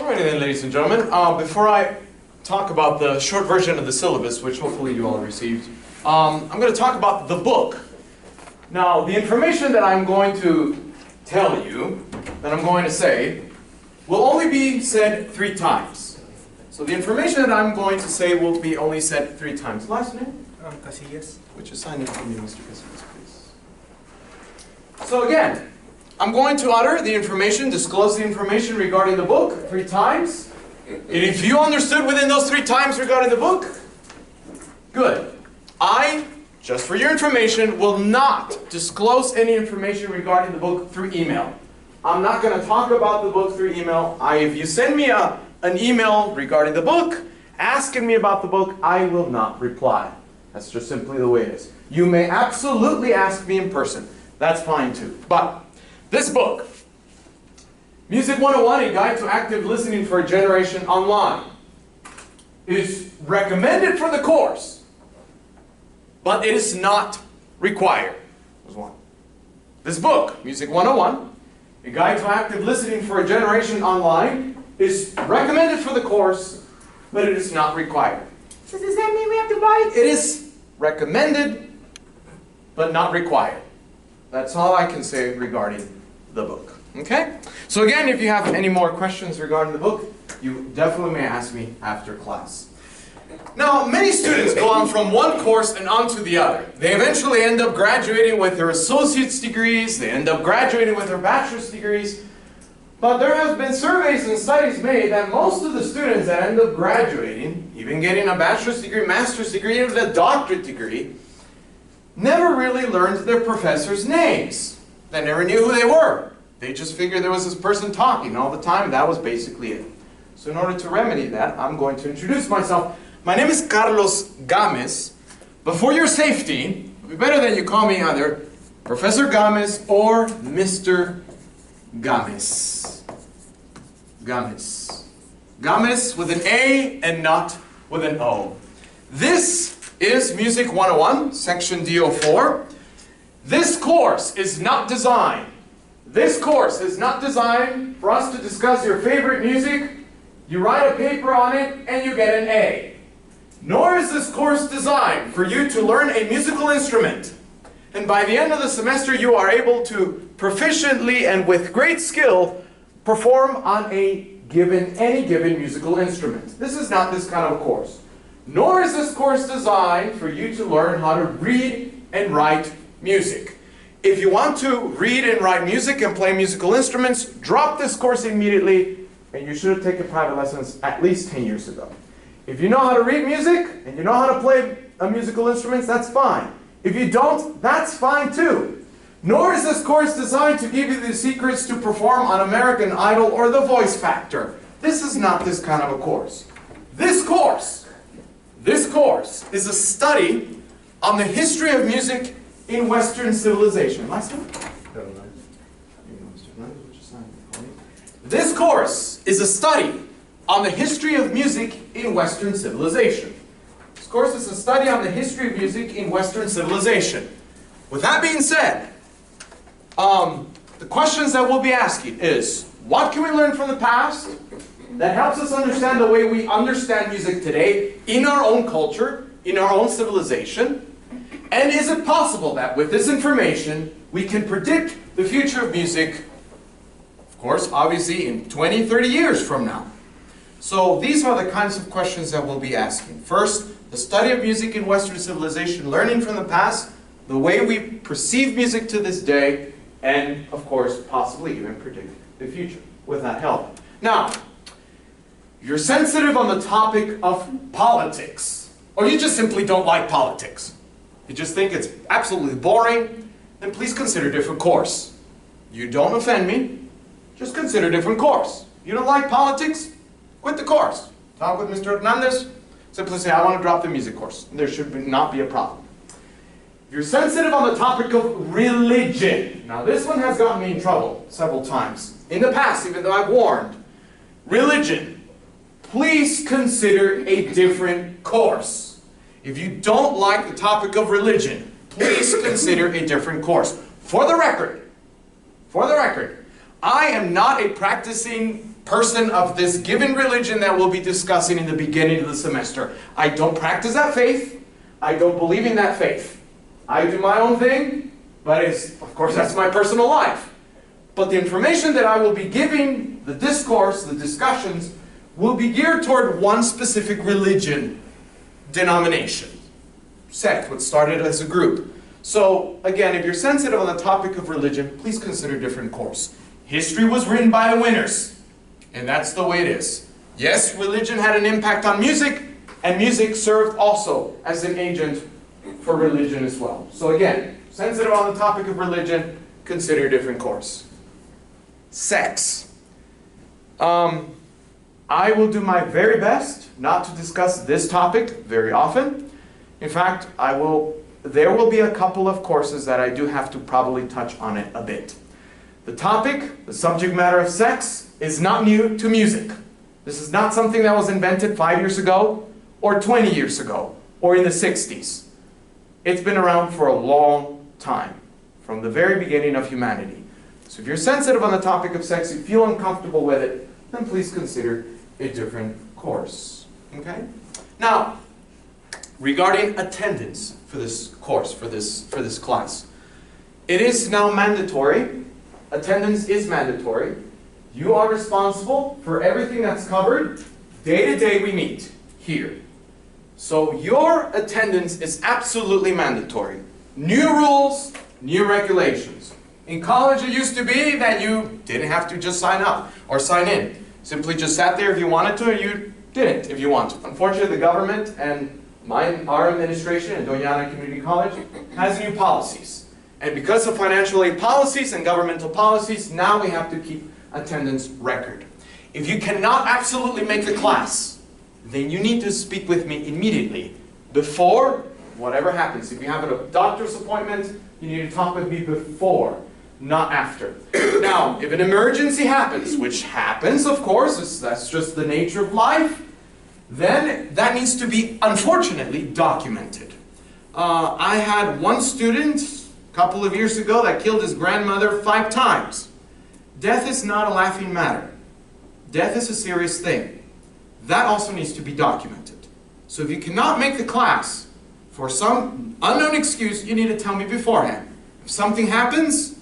Alrighty then, ladies and gentlemen. Before I talk about the short version of the syllabus, which hopefully you all received, I'm going to talk about the book. Now, the information that I'm going to tell you, that I'm going to say, will only be said 3 times. So the information that I'm going to say will be only said 3 times. Last name? Casillas. Which is signed in for me, Mr. Casillas, please. So again, I'm going to utter the information, disclose the information regarding the book 3 times. And if you understood within those 3 times regarding the book, good. I, just for your information, will not disclose any information regarding the book through email. I'm not going to talk about the book through email. If you send me an email regarding the book, asking me about the book, I will not reply. That's just simply the way it is. You may absolutely ask me in person. That's fine too. But this book, Music 101, A Guide to Active Listening for a Generation Online, is recommended for the course, but it is not required. There's one. This book, Music 101, A Guide to Active Listening for a Generation Online, is recommended for the course, but it is not required. So does that mean we have to buy it? It is recommended, but not required. That's all I can say regarding the book. Okay? So again, if you have any more questions regarding the book, you definitely may ask me after class. Now, many students go on from one course and on to the other. They eventually end up graduating with their associate's degrees, they end up graduating with their bachelor's degrees, but there have been surveys and studies made that most of the students that end up graduating, even getting a bachelor's degree, master's degree, even a doctorate degree, never really learned their professors' names. They never knew who they were. They just figured there was this person talking all the time. That was basically it. So in order to remedy that, I'm going to introduce myself. My name is Carlos Gámez. But for your safety, it would be better that you call me either Professor Gámez or Mr. Gámez. Gámez. Gámez with an A and not with an O. This is Music 101, Section D04. This course is not designed for us to discuss your favorite music, you write a paper on it, and you get an A. Nor is this course designed for you to learn a musical instrument, and by the end of the semester you are able to proficiently and with great skill perform on any given musical instrument. This is not this kind of a course. Nor is this course designed for you to learn how to read and write music. If you want to read and write music and play musical instruments, drop this course immediately, and you should have taken private lessons at least 10 years ago. If you know how to read music and you know how to play musical instruments, that's fine. If you don't, that's fine too. Nor is this course designed to give you the secrets to perform on American Idol or The Voice Factor. This is not this kind of a course. This course is a study on the history of music in Western civilization. Last one? This course is a study on the history of music in Western civilization. This course is a study on the history of music in Western civilization. With that being said, the questions that we'll be asking is, what can we learn from the past that helps us understand the way we understand music today in our own culture, in our own civilization? And is it possible that with this information we can predict the future of music, of course, obviously in 20, 30 years from now? So these are the kinds of questions that we'll be asking. First, the study of music in Western civilization, learning from the past, the way we perceive music to this day, and of course, possibly even predict the future with that help. Now, you're sensitive on the topic of politics, or you just simply don't like politics. You just think it's absolutely boring, then please consider a different course. You don't offend me, just consider a different course. You don't like politics? Quit the course. Talk with Mr. Hernandez, simply say, I want to drop the music course. There should not be a problem. If you're sensitive on the topic of religion, now this one has gotten me in trouble several times. In the past, even though I've warned, religion, please consider a different course. If you don't like the topic of religion, please consider a different course. For the record, I am not a practicing person of this given religion that we'll be discussing in the beginning of the semester. I don't practice that faith. I don't believe in that faith. I do my own thing, but of course that's my personal life. But the information that I will be giving, the discourse, the discussions, will be geared toward one specific religion, denomination, sect, what started as a group. So again, if you're sensitive on the topic of religion, please consider a different course. History was written by the winners, and that's the way it is. Yes, religion had an impact on music, and music served also as an agent for religion as well. So again, sensitive on the topic of religion, consider a different course. Sex. I will do my very best not to discuss this topic very often. In fact, there will be a couple of courses that I do have to probably touch on it a bit. The topic, the subject matter of sex, is not new to music. This is not something that was invented 5 years ago, or 20 years ago, or in the 60s. It's been around for a long time, from the very beginning of humanity. So if you're sensitive on the topic of sex, you feel uncomfortable with it, then please consider a different course. Okay? Now, regarding attendance for this course, for this class, it is now mandatory. Attendance is mandatory. You are responsible for everything that's covered day to day we meet here. So your attendance is absolutely mandatory. New rules, new regulations. In college it used to be that you didn't have to just sign up or sign in. Simply just sat there if you wanted to, or you didn't if you wanted to. Unfortunately, the government and our administration at Doña Ana Community College has new policies. And because of financial aid policies and governmental policies, now we have to keep attendance record. If you cannot absolutely make the class, then you need to speak with me immediately before whatever happens. If you have a doctor's appointment, you need to talk with me before, not after. Now, if an emergency happens, which happens, of course, that's just the nature of life, then that needs to be, unfortunately, documented. I had one student a couple of years ago that killed his grandmother 5 times. Death is not a laughing matter. Death is a serious thing. That also needs to be documented. So if you cannot make the class for some unknown excuse, you need to tell me beforehand. If something happens,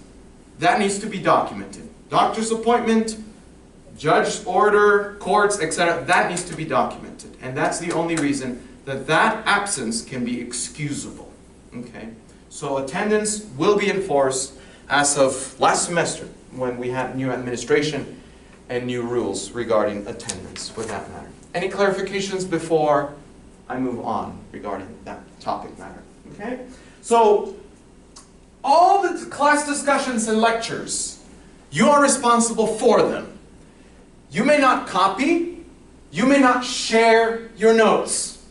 that needs to be documented. Doctor's appointment, judge's order, courts, etc., that needs to be documented. And that's the only reason that that absence can be excusable. Okay? So attendance will be enforced as of last semester when we had new administration and new rules regarding attendance for that matter. Any clarifications before I move on regarding that topic matter? Okay? So all the class discussions and lectures, you are responsible for them. You may not copy, you may not share your notes.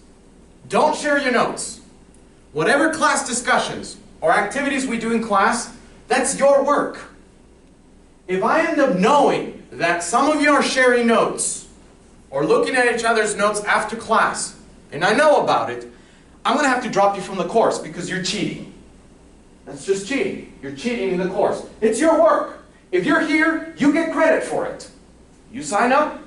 Don't share your notes. Whatever class discussions or activities we do in class, that's your work. If I end up knowing that some of you are sharing notes or looking at each other's notes after class, and I know about it, I'm going to have to drop you from the course because you're cheating. That's just cheating. You're cheating in the course. It's your work. If you're here, you get credit for it. You sign up,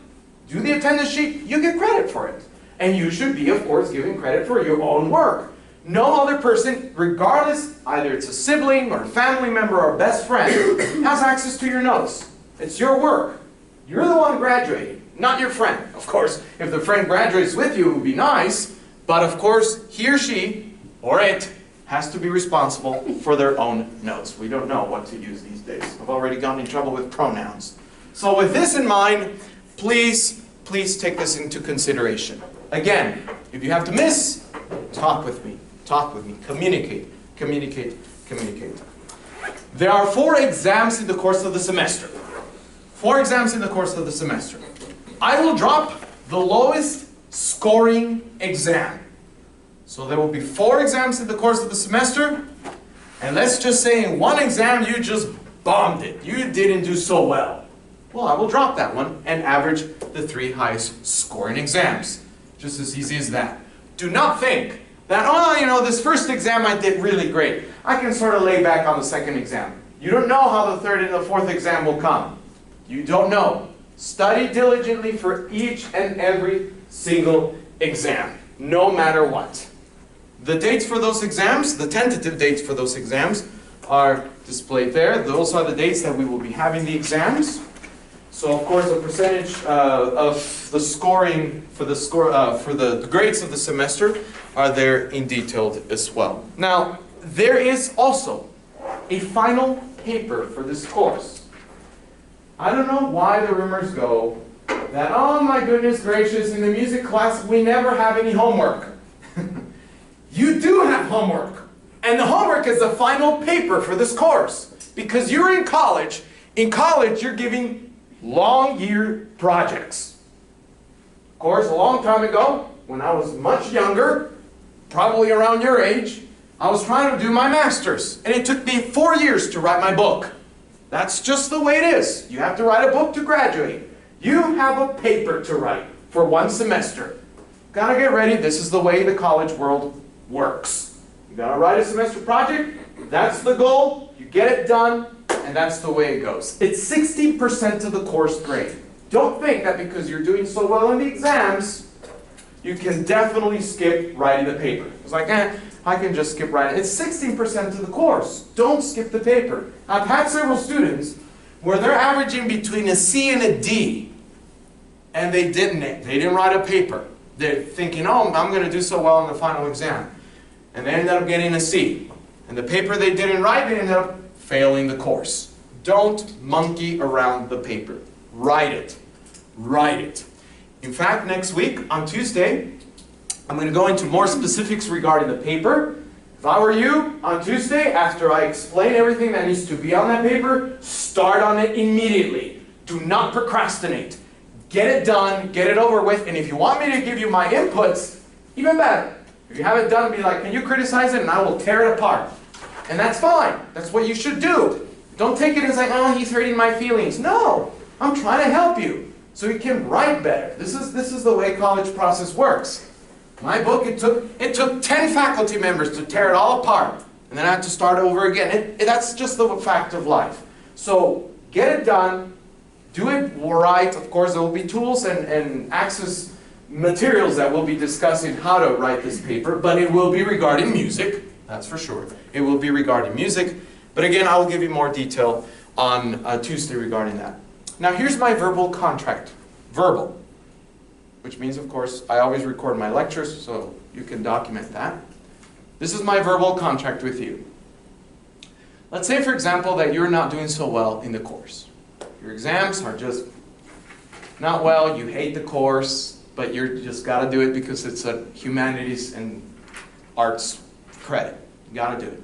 do the attendance sheet, you get credit for it. And you should be, of course, giving credit for your own work. No other person, regardless, either it's a sibling or a family member or a best friend, has access to your notes. It's your work. You're the one graduating, not your friend. Of course, if the friend graduates with you, it would be nice. But of course, he or she, or it, has to be responsible for their own notes. We don't know what to use these days. I've already gotten in trouble with pronouns. So with this in mind, please take this into consideration. Again, if you have to miss, talk with me. Talk with me. Communicate. Communicate. Communicate. There are 4 exams in the course of the semester. 4 exams in the course of the semester. I will drop the lowest scoring exam. So there will be 4 exams in the course of the semester. And let's just say in one exam you just bombed it. You didn't do so well. Well, I will drop that one and average the 3 highest scoring exams. Just as easy as that. Do not think that, oh, you know, this first exam I did really great. I can sort of lay back on the second exam. You don't know how the third and the fourth exam will come. You don't know. Study diligently for each and every single exam, no matter what. The dates for those exams, the tentative dates for those exams, are displayed there. Those are the dates that we will be having the exams. So of course the percentage of the scoring for the grades of the semester are there in detail as well. Now there is also a final paper for this course. I don't know why the rumors go that, oh my goodness gracious, in the music class we never have any homework. You do have homework. And the homework is the final paper for this course. Because you're in college. In college you're giving long year projects. Of course, a long time ago, when I was much younger, probably around your age, I was trying to do my master's. And it took me 4 years to write my book. That's just the way it is. You have to write a book to graduate. You have a paper to write for 1 semester. Gotta get ready. This is the way the college world works. You gotta write a semester project. That's the goal. You get it done. And that's the way it goes. It's 60% of the course grade. Don't think that because you're doing so well in the exams, you can definitely skip writing the paper. It's like, I can just skip writing. It's 16% of the course. Don't skip the paper. I've had several students where they're averaging between a C and a D, and they didn't write a paper. They're thinking, oh, I'm going to do so well in the final exam. And they ended up getting a C. And the paper they didn't write, they ended up failing the course. Don't monkey around the paper. Write it. Write it. In fact, next week, on Tuesday, I'm going to go into more specifics regarding the paper. If I were you, on Tuesday, after I explain everything that needs to be on that paper, start on it immediately. Do not procrastinate. Get it done, get it over with, and if you want me to give you my inputs, even better. If you have it done, be like, can you criticize it? And I will tear it apart. And that's fine. That's what you should do. Don't take it as like, oh, he's hurting my feelings. No, I'm trying to help you so you can write better. This is the way college process works. My book, it took 10 faculty members to tear it all apart. And then I had to start over again. That's just the fact of life. So get it done. Do it right. Of course, there will be tools and access materials that we'll be discussing how to write this paper, but it will be regarding music. That's for sure. It will be regarding music. But again, I will give you more detail on Tuesday regarding that. Now here's my verbal contract. Verbal. Which means, of course, I always record my lectures, so you can document that. This is my verbal contract with you. Let's say, for example, that you're not doing so well in the course. Your exams are just not well, you hate the course, but you just got to do it because it's a humanities and arts credit. You got to do it.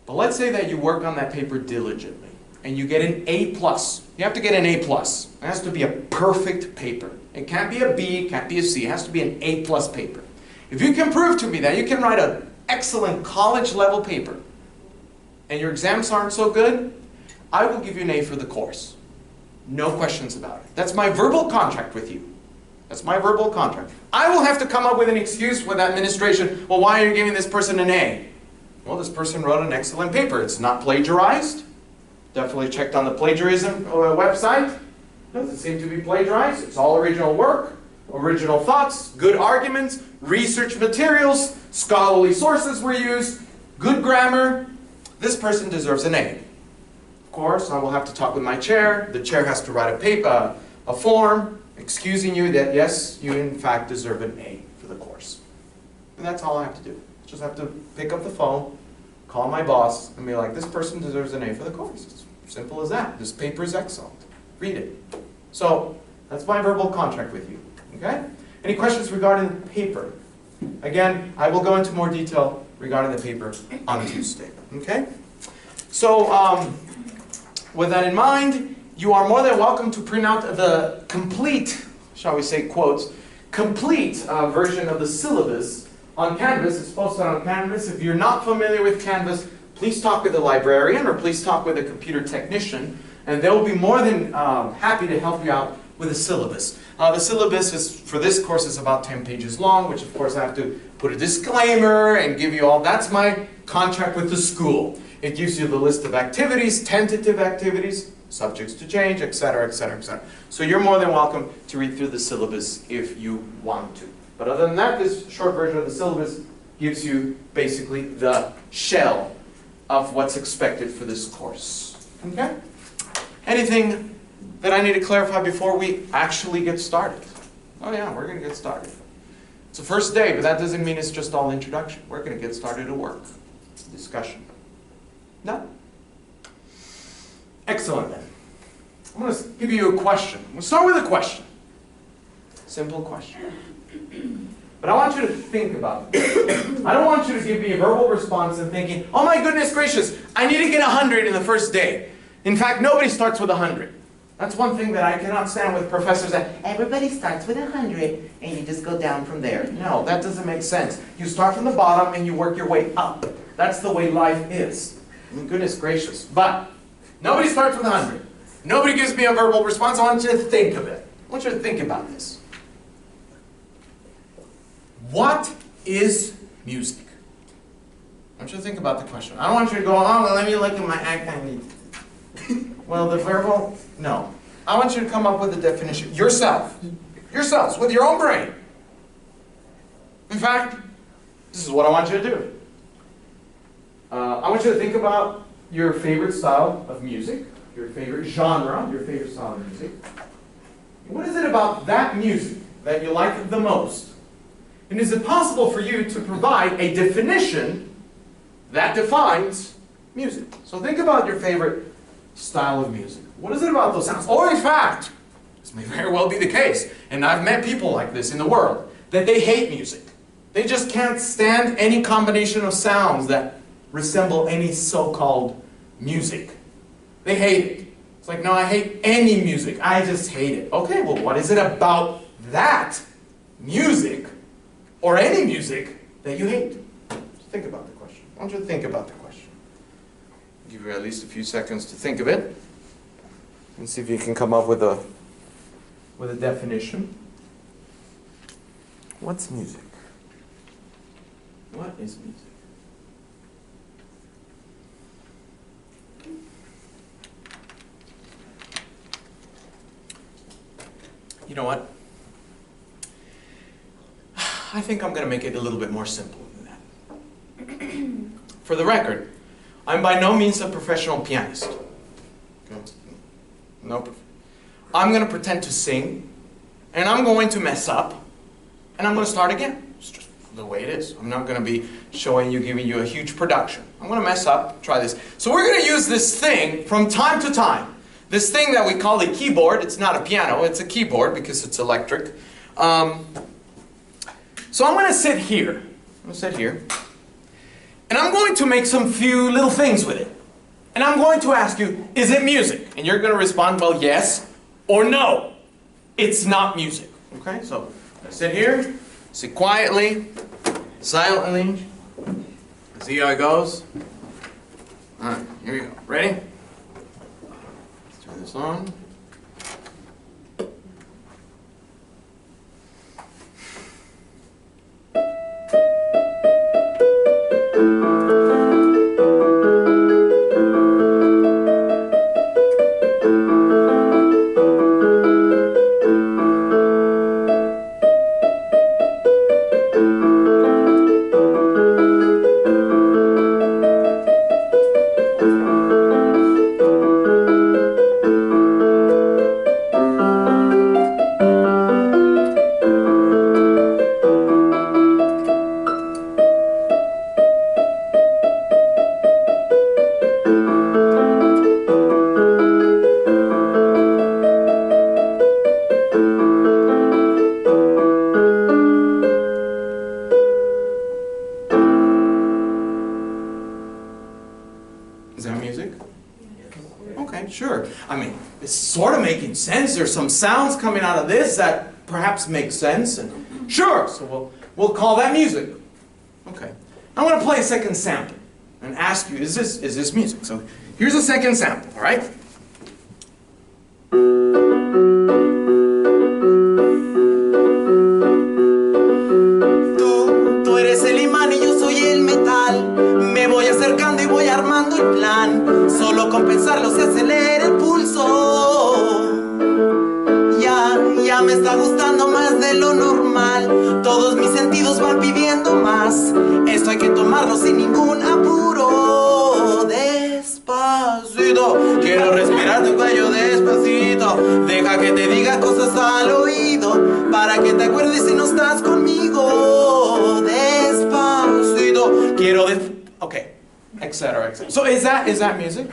But let's say that you work on that paper diligently and you get an A+. You have to get an A+. It has to be a perfect paper. It can't be a B, it can't be a C. It has to be an A+ paper. If you can prove to me that you can write an excellent college level paper and your exams aren't so good, I will give you an A for the course. No questions about it. That's my verbal contract with you. That's my verbal contract. I will have to come up with an excuse with administration. Well, why are you giving this person an A? Well, this person wrote an excellent paper. It's not plagiarized. Definitely checked on the plagiarism website. Doesn't seem to be plagiarized. It's all original work, original thoughts, good arguments, research materials, scholarly sources were used, good grammar. This person deserves an A. Of course, I will have to talk with my chair. The chair has to write a paper, a form, excusing you that yes, you in fact deserve an A for the course. And that's all I have to do. Just have to pick up the phone, call my boss, and be like, this person deserves an A for the course. It's simple as that. This paper is excellent. Read it. So, that's my verbal contract with you. Okay? Any questions regarding the paper? Again, I will go into more detail regarding the paper on Tuesday. Okay? So, with that in mind, you are more than welcome to print out the complete, shall we say, quotes, complete version of the syllabus on Canvas. It's posted on Canvas. If you're not familiar with Canvas, please talk with a librarian or please talk with a computer technician, and they'll be more than happy to help you out with the syllabus. The syllabus is, for this course is about 10 pages long, which of course I have to put a disclaimer and give you all. That's my contract with the school. It gives you the list of activities, tentative activities, subjects to change, etc., etc., etc. So you're more than welcome to read through the syllabus if you want to. But other than that, this short version of the syllabus gives you basically the shell of what's expected for this course. Okay? Anything that I need to clarify before we actually get started? Oh yeah, we're going to get started. It's the first day, but that doesn't mean it's just all introduction. We're going to get started at work. Discussion. No? Excellent then. I'm going to give you a question. We'll start with a question. Simple question. But I want you to think about it. I don't want you to give me a verbal response and thinking, oh my goodness gracious, I need to get 100 in the first day. In fact, nobody starts with 100. That's one thing that I cannot stand with professors, that everybody starts with 100 and you just go down from there. No, that doesn't make sense. You start from the bottom and you work your way up. That's the way life is. I mean, goodness gracious. But nobody starts with 100. Nobody gives me a verbal response. I want you to think of it. I want you to think about this. What is music? I want you to think about the question. I don't want you to go, oh, well, let me look at my act. Well, the verbal, no. I want you to come up with a definition. Yourself. Yourselves, with your own brain. In fact, this is what I want you to do. I want you to think about your favorite style of music, your favorite genre, your favorite style of music. What is it about that music that you like the most? And is it possible for you to provide a definition that defines music? So think about your favorite style of music. What is it about those sounds? Or in fact, this may very well be the case, and I've met people like this in the world, that they hate music. They just can't stand any combination of sounds that resemble any so-called music. They hate it. It's like, no, I hate any music. I just hate it. Okay, well, what is it about that music, or any music, that you hate? Think about the question. I want you to think about the question. I'll give you at least a few seconds to think of it, and see if you can come up with a definition. What's music? What is music? You know what? I think I'm going to make it a little bit more simple than that. For the record, I'm by no means a professional pianist. Nope. I'm going to pretend to sing, and I'm going to mess up, and I'm going to start again. It's just the way it is. I'm not going to be showing you, giving you a huge production. I'm going to mess up, try this. So we're going to use this thing from time to time. This thing that we call a keyboard. It's not a piano, it's a keyboard because it's electric. So I'm going to sit here. I'm going to sit here. And I'm going to make some few little things with it. And I'm going to ask you, is it music? And you're going to respond, well, yes or no. It's not music. Okay? So I sit here, sit quietly, silently. See how it goes? All right, here you go. Ready? Let's turn this on. Is that music? Okay, sure. I mean, it's sort of making sense. There's some sounds coming out of this that perhaps make sense. And sure, so we'll call that music. Okay. I want to play a second sample and ask you, is this music? So here's a second sample, all right? Tú eres el imán y yo soy el metal. Me voy acercando y voy armando el plan, solo con pensarlo se acelera el pulso. Ya me está gustando más de lo normal, todos mis sentidos van pidiendo más. Esto hay que tomarlo sin ningún apuro. Despacito, quiero respirar tu cuello despacito. Deja que te diga cosas al oído, para que te acuerdes si no estás conmigo. Despacito, quiero Okay, etc. So is that music?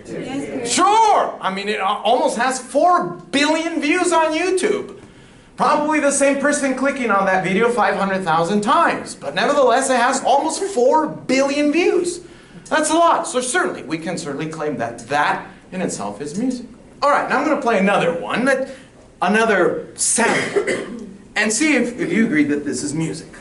Yes. Sure! I mean, it almost has 4 billion views on YouTube. Probably the same person clicking on that video 500,000 times. But nevertheless, it has almost 4 billion views. That's a lot. So certainly, we can certainly claim that that in itself is music. All right, now I'm going to play another one, another sound, and see if you agree that this is music.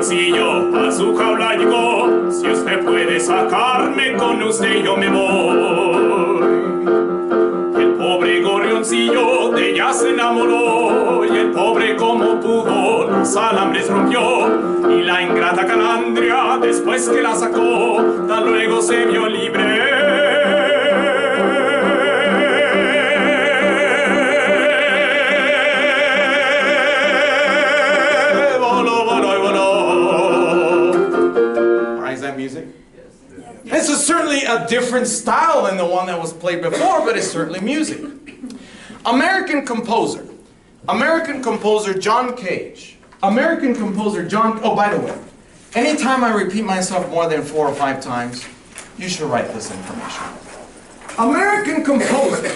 A su jaula llegó, si usted puede sacarme con usted yo me voy. El pobre gorrioncillo de ella se enamoró, y el pobre como pudo los alambres rompió, y la ingrata calandria después que la sacó, tan luego se vio libre. Music? Yes. This is certainly a different style than the one that was played before, but it's certainly music. American composer John Cage. Oh, by the way, anytime I repeat myself more than 4 or 5 times, you should write this information. American composer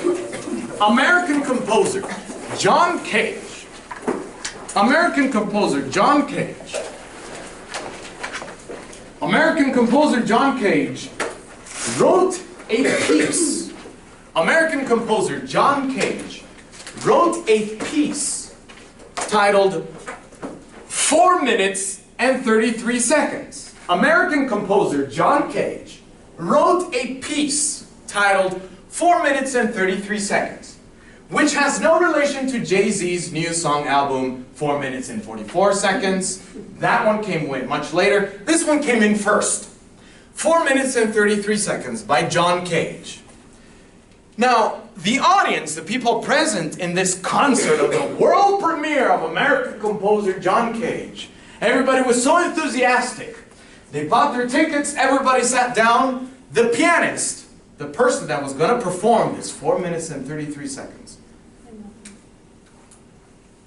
John Cage. American composer John Cage wrote a piece. American composer John Cage wrote a piece titled 4 minutes and 33 seconds. American composer John Cage wrote a piece titled 4 minutes and 33 seconds, which has no relation to Jay-Z's new song album 4 minutes and 44 seconds. That one came way much later. This one came in first. 4 minutes and 33 seconds by John Cage. Now, the audience, the people present in this concert of the world premiere of American composer John Cage, everybody was so enthusiastic. They bought their tickets, everybody sat down. The pianist, the person that was going to perform this 4 minutes and 33 seconds,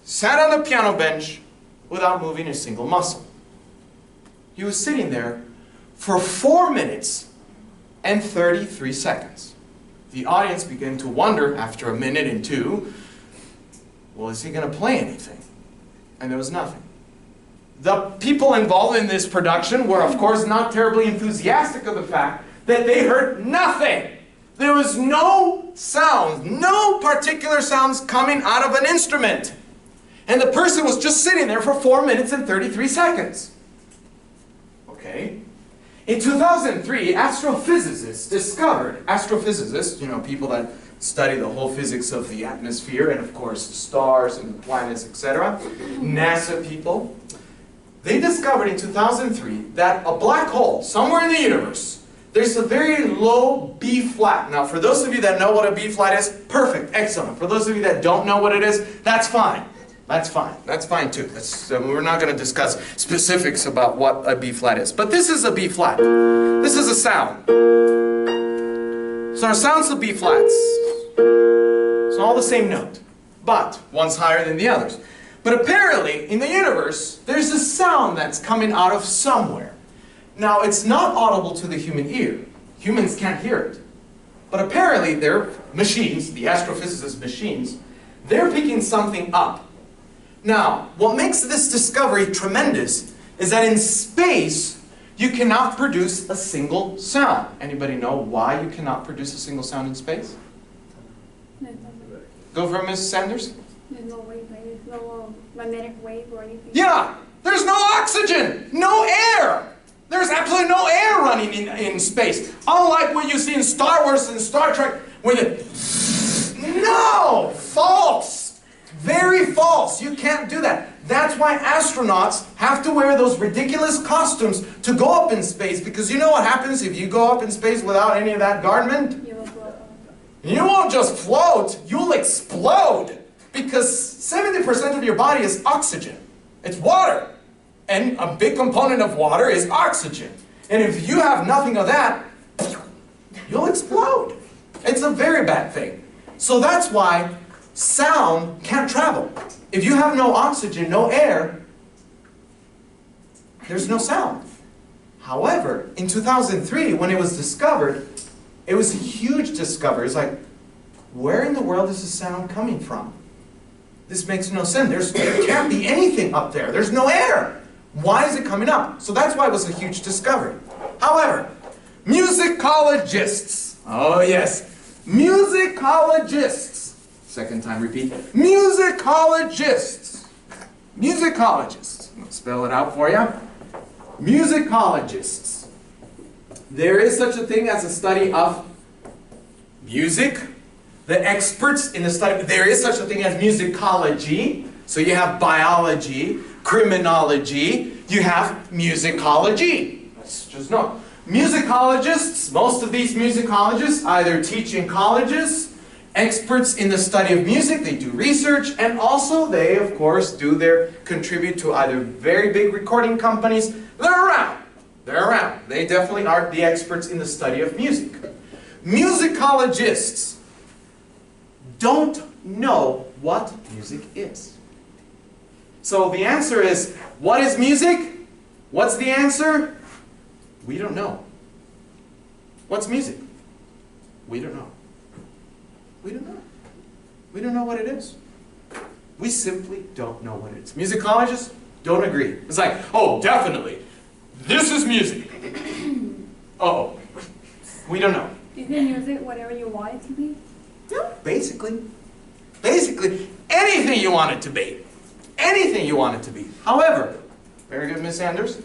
sat on the piano bench without moving a single muscle. He was sitting there for 4 minutes and 33 seconds. The audience began to wonder after a minute and 2, well, is he going to play anything? And there was nothing. The people involved in this production were, of course, not terribly enthusiastic of the fact that they heard nothing. There was no sound, no particular sounds coming out of an instrument. And the person was just sitting there for 4 minutes and 33 seconds. Okay? In 2003, astrophysicists, you know, people that study the whole physics of the atmosphere and, of course, the stars and the planets, etc., NASA people, they discovered in 2003 that a black hole, somewhere in the universe, there's a very low B flat. Now, for those of you that know what a B flat is, perfect, excellent. For those of you that don't know what it is, that's fine. That's fine. That's fine too. We're not going to discuss specifics about what a B flat is. But this is a B flat. This is a sound. So our sound's the B flats. It's all the same note. But one's higher than the others. But apparently, in the universe, there's a sound that's coming out of somewhere. Now, it's not audible to the human ear. Humans can't hear it. But apparently, their machines, the astrophysicists' machines, they're picking something up. Now, what makes this discovery tremendous is that in space, You cannot produce a single sound. Anybody know why you cannot produce a single sound in space? Go for it, Ms. Sanders. There's no wave, there's no magnetic wave or anything. Yeah, there's no oxygen, no air. There's absolutely no air running in space. Unlike what you see in Star Wars and Star Trek, where no, false, very false. You can't do that. That's why astronauts have to wear those ridiculous costumes to go up in space, because you know what happens if you go up in space without any of that garment? You will float. You won't just float, you'll explode, because 70% of your body is oxygen. It's water. And a big component of water is oxygen. And if you have nothing of that, you'll explode. It's a very bad thing. So that's why sound can't travel. If you have no oxygen, no air, there's no sound. However, in 2003, when it was discovered, it was a huge discovery. It's like, where in the world is the sound coming from? This makes no sense. There can't be anything up there. There's no air. Why is it coming up? So that's why it was a huge discovery. However, musicologists. Oh yes, musicologists. Second time repeat. Musicologists. Musicologists. I'll spell it out for you. Musicologists. There is such a thing as a study of music. The experts in the study, there is such a thing as musicology. So you have biology, criminology, you have musicology. Let's just know. Musicologists, most of these musicologists either teach in colleges, experts in the study of music, they do research, and also they, of course, contribute to either very big recording companies. They're around. They're around. They definitely are the experts in the study of music. Musicologists don't know what music is. So the answer is, what is music? What's the answer? We don't know. What's music? We don't know. We don't know. We don't know what it is. We simply don't know what it is. Musicologists don't agree. It's like, oh, definitely, this is music. Uh-oh. We don't know. Is the music whatever you want it to be? Yeah, basically. Basically, anything you want it to be. Anything you want it to be. However, very good, Ms. Sanders.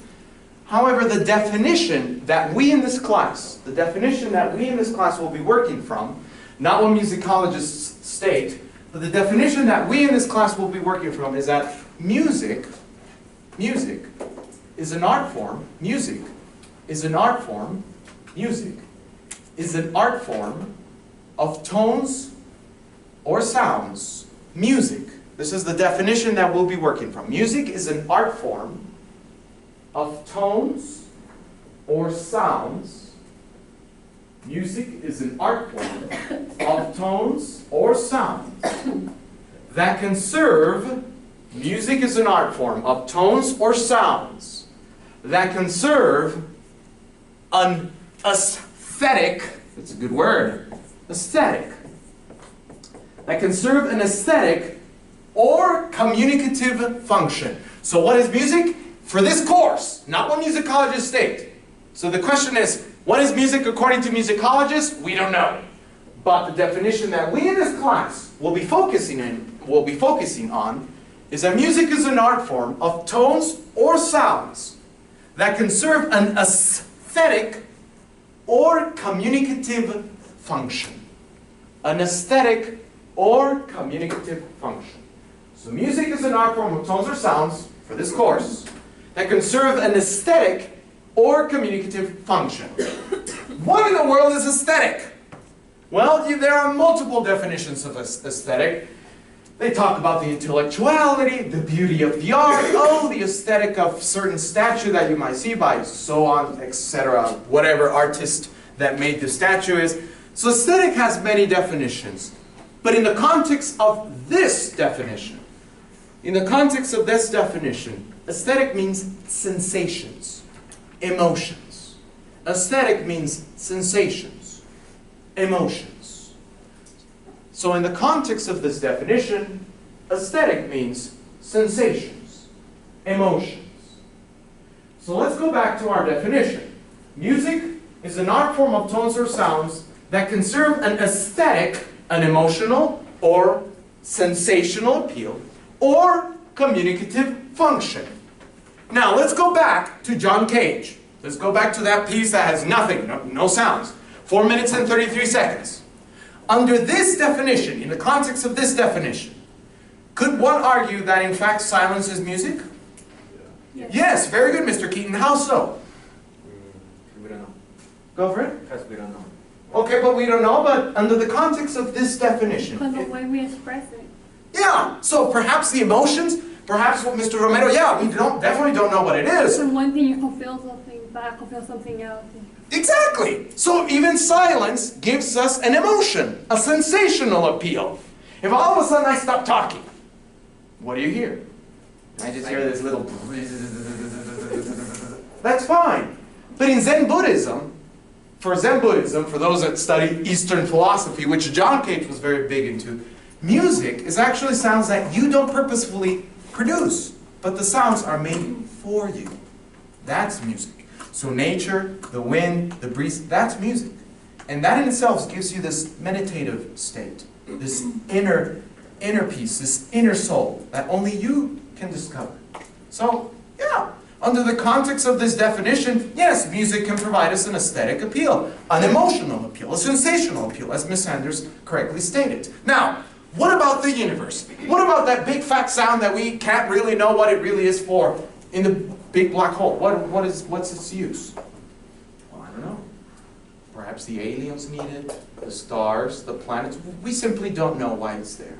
However, the definition that we in this class will be working from, not what musicologists state, but the definition that we in this class will be working from is that music is an art form. Music is an art form. Music is an art form of tones or sounds. Music. This is the definition that we'll be working from. Music is an art form of tones or sounds. Music is an art form of tones or sounds that can serve. Music is an art form of tones or sounds that can serve an aesthetic. That's a good word. Aesthetic. That can serve an aesthetic or communicative function. So what is music? For this course, not what musicologists state. So the question is, what is music according to musicologists? We don't know. But the definition that we in this class will be focusing on is that music is an art form of tones or sounds that can serve an aesthetic or communicative function. An aesthetic or communicative function. So music is an art form of tones or sounds, for this course, that can serve an aesthetic or communicative function. What in the world is aesthetic? Well, there are multiple definitions of aesthetic. They talk about the intellectuality, the beauty of the art, the aesthetic of certain statue that you might see by so on, etc., whatever artist that made the statue is. So aesthetic has many definitions. But in the context of this definition, aesthetic means sensations, emotions. Aesthetic means sensations, emotions. So in the context of this definition, aesthetic means sensations, emotions. So So let's go back to our definition. Music is an art form of tones or sounds that can serve an aesthetic, an emotional, or sensational appeal, or communicative function. Now let's go back to John Cage. Let's go back to that piece that has nothing, no sounds. 4 minutes and 33 seconds. Under this definition, in the context of this definition, could one argue that in fact silence is music? Yes. Yes, very good, Mr. Keaton. How so? We don't know. Go for it. Because we don't know. Okay, but we don't know, but under the context of this definition. Because the way we express it. Yeah, so perhaps the emotions, perhaps what Mr. Romero, yeah, we definitely don't know what it is. So one thing you can feel something, but I can feel something else. Exactly. So even silence gives us an emotion, a sensational appeal. If all of a sudden I stop talking, what do you hear? I just hear this little... That's fine. But in Zen Buddhism, for those that study Eastern philosophy, which John Cage was very big into, music is actually sounds that you don't purposefully produce, but the sounds are made for you. That's music. So nature, the wind, the breeze, that's music. And that in itself gives you this meditative state, this inner peace, this inner soul that only you can discover. So, yeah, under the context of this definition, yes, music can provide us an aesthetic appeal, an emotional appeal, a sensational appeal, as Miss Sanders correctly stated. Now, what about the universe? What about that big fat sound that we can't really know what it really is for in the big black hole? What's its use? Well, I don't know. Perhaps the aliens need it, the stars, the planets. We simply don't know why it's there.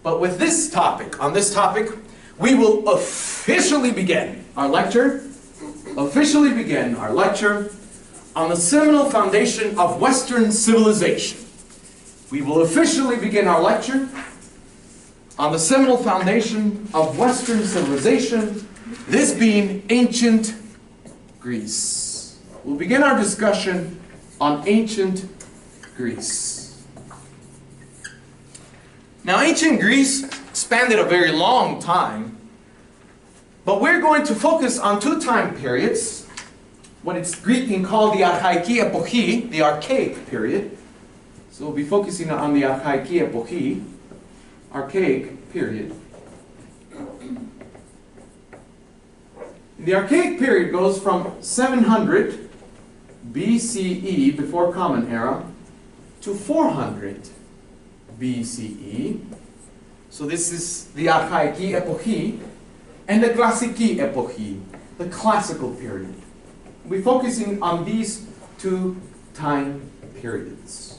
But with this topic, on this topic, we will officially begin our lecture on the seminal foundation of Western civilization. We will officially begin our lecture on the seminal foundation of Western civilization, this being ancient Greece. We'll begin our discussion on ancient Greece. Now, ancient Greece spanned a very long time, but we're going to focus on two time periods, what it's Greek can call the archaiki epochi, the archaic period. So we'll be focusing on the archaiki epochi, archaic period. The archaic period goes from 700 BCE, before Common Era, to 400 BCE. So this is the archaiki epochi and the classiki epochi, the classical period. We'll be focusing on these two time periods.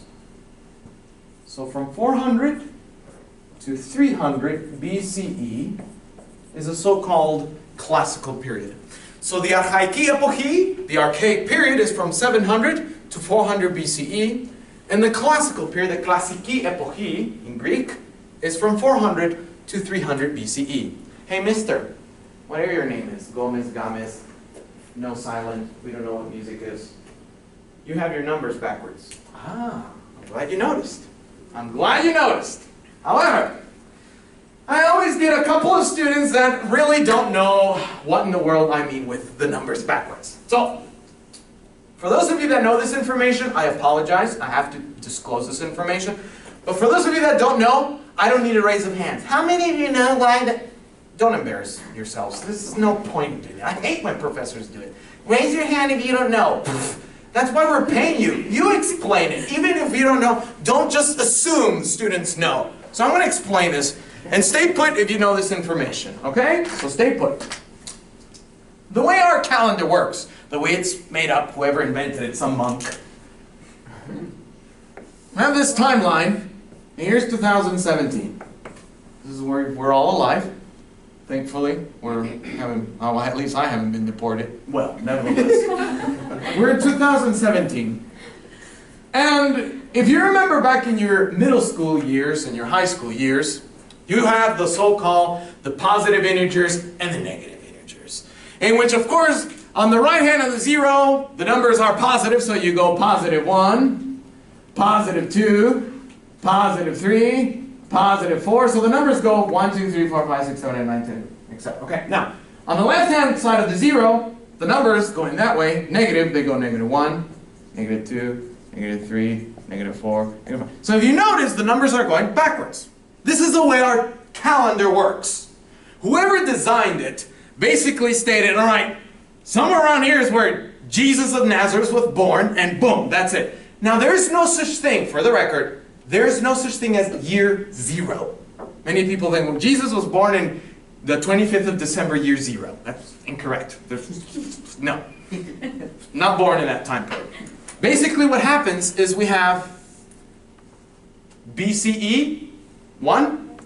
So from 400 to 300 BCE is a so-called classical period. So the archaiki epochi, the archaic period, is from 700 to 400 BCE, and the classical period, the classiki epochi in Greek, is from 400 to 300 BCE. Hey, mister, whatever your name is, Gomez, Games, no silent, we don't know what music is. You have your numbers backwards. Ah, I'm glad you noticed. However, I always get a couple of students that really don't know what in the world I mean with the numbers backwards. So, for those of you that know this information, I apologize. I have to disclose this information. But for those of you that don't know, I don't need a raise of hands. How many of you know why that? Don't embarrass yourselves. This is no point in doing it. I hate when professors do it. Raise your hand if you don't know. That's why we're paying you. You explain it. Even if you don't know, don't just assume students know. So I'm going to explain this. And stay put if you know this information, okay? So stay put. The way our calendar works, the way it's made up, whoever invented it, some monk. I have this timeline, and here's 2017. This is where we're all alive. Thankfully, well, at least I haven't been deported. Well, nevertheless. We're in 2017. And if you remember back in your middle school years and your high school years, you have the so-called the positive integers and the negative integers. In which, of course, on the right hand of the zero, the numbers are positive, so you go positive 1, positive 2, positive 3, positive 4. So the numbers go 1, 2, 3, 4, 5, 6, 7, 8, 9, 10, etc. Okay, now, on the left-hand side of the zero, the numbers going that way, negative, they go -1, -2, -3, -4, -5. So if you notice, the numbers are going backwards. This is the way our calendar works. Whoever designed it basically stated, all right, somewhere around here is where Jesus of Nazareth was born, and boom, that's it. Now there is no such thing, for the record, there is no such thing as year 0. Many people think, well, Jesus was born in the 25th of December, year 0. That's incorrect. No. Not born in that time period. Basically what happens is we have BCE 1,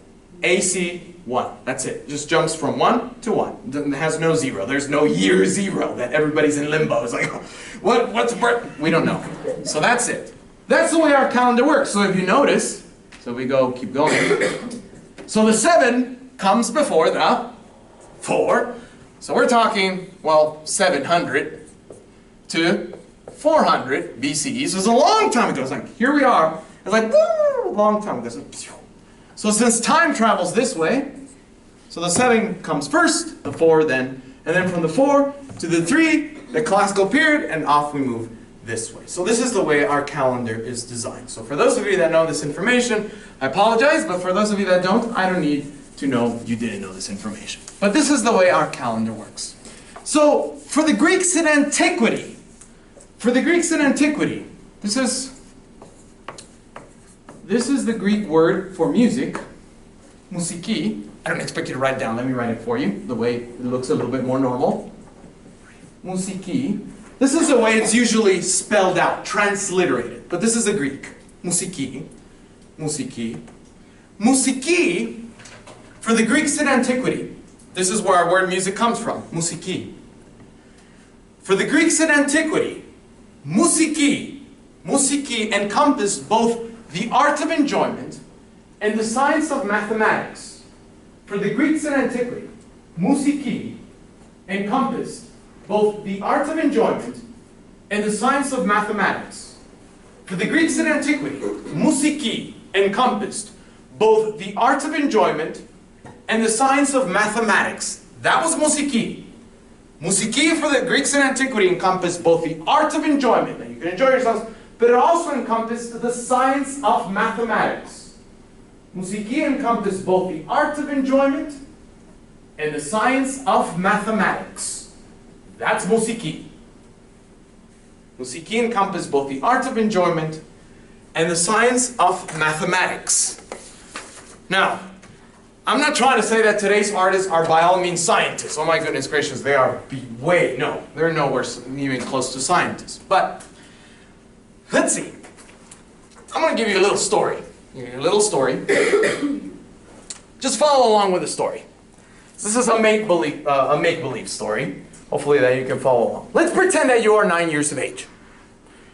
AC 1. That's it. Just jumps from 1 to 1. It has no 0. There's no year 0 that everybody's in limbo. It's like, what's birth? We don't know. So that's it. That's the way our calendar works. So if you notice, so we go, keep going. So the 7 comes before the 4. So we're talking, well, 700 to 400 BCE. So it's a long time ago. It's like, here we are. It's like, woo, a long time ago. So since time travels this way, so the 7 comes first, the 4 then, and then from the 4 to the 3, the classical period, and off we move this way. So this is the way our calendar is designed. So for those of you that know this information, I apologize, but for those of you that don't, I don't need to know you didn't know this information. But this is the way our calendar works. So for the Greeks in antiquity, this is the Greek word for music, musiki. I don't expect you to write it down. Let me write it for you, the way it looks a little bit more normal. Musiki. This is the way it's usually spelled out, transliterated. But this is the Greek. Musiki. Musiki. Musiki, for the Greeks in antiquity, this is where our word music comes from. Musiki. For the Greeks in antiquity, musiki encompassed both the art of enjoyment and the science of mathematics. For the Greeks in antiquity, musiki encompassed both the art of enjoyment and the science of mathematics. For the Greeks in antiquity, musiki encompassed both the art of enjoyment and the science of mathematics. That was musiki. Musiki for the Greeks in antiquity encompassed both the art of enjoyment, that you can enjoy yourselves, but it also encompassed the science of mathematics. Musiki encompassed both the art of enjoyment and the science of mathematics. That's musiki. Musiki encompassed both the art of enjoyment and the science of mathematics. Now, I'm not trying to say that today's artists are by all means scientists. Oh my goodness gracious, they are no, they're nowhere even close to scientists. But let's see. I'm going to give you a little story. Just follow along with the story. This is a make-believe story. Hopefully that you can follow along. Let's pretend that you are 9 years of age.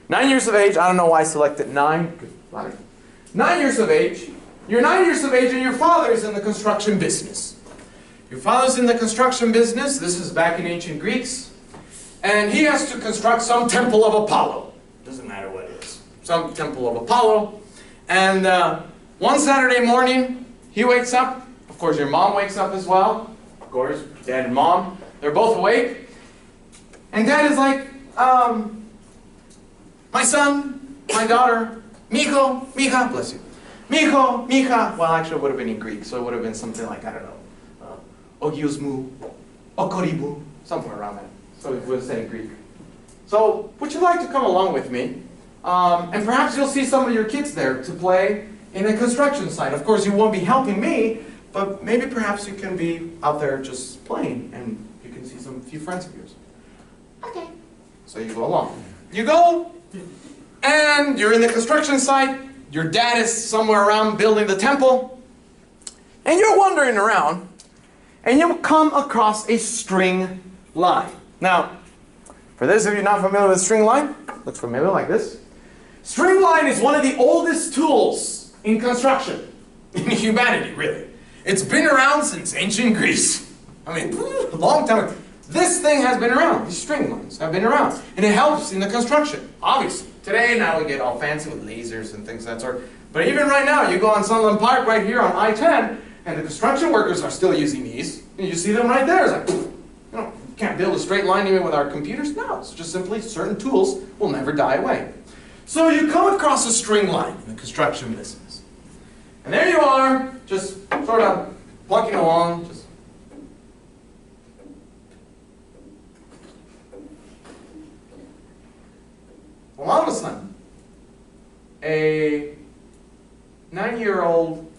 9 years of age. I don't know why I selected 9. 9 years of age. You're 9 years of age and your father is in the construction business. Your father's in the construction business. This is back in ancient Greece. And he has to construct some temple of Apollo. Doesn't matter what it is. Some temple of Apollo. And one Saturday morning, he wakes up. Of course, your mom wakes up as well. Of course, dad and mom. They're both awake. And dad is like, my son, my daughter, mijo, mija, bless you. Mijo, mija. Well, actually, it would have been in Greek, so it would have been something like, I don't know, ogiusmu, okoribu, somewhere around that. So it would say in Greek. So, would you like to come along with me? And perhaps you'll see some of your kids there to play in a construction site. Of course, you won't be helping me, but maybe perhaps you can be out there just playing, and you can see few friends of yours. Okay. So you go along. You go, and you're in the construction site. Your dad is somewhere around building the temple. And you're wandering around, and you come across a string line. Now, for those of you not familiar with string line, looks familiar like this. String line is one of the oldest tools in construction, in humanity, really. It's been around since ancient Greece. I mean, a long time ago. This thing has been around. These string lines have been around. And it helps in the construction, obviously. Today, now we get all fancy with lasers and things of that sort. But even right now, you go on Sunland Park right here on I-10, and the construction workers are still using these. And you see them right there. It's like, can't build a straight line even with our computers. No, it's just simply certain tools will never die away. So you come across a string line in the construction business. And there you are, just sort of plucking along, just well, all of a sudden, a 9-year-old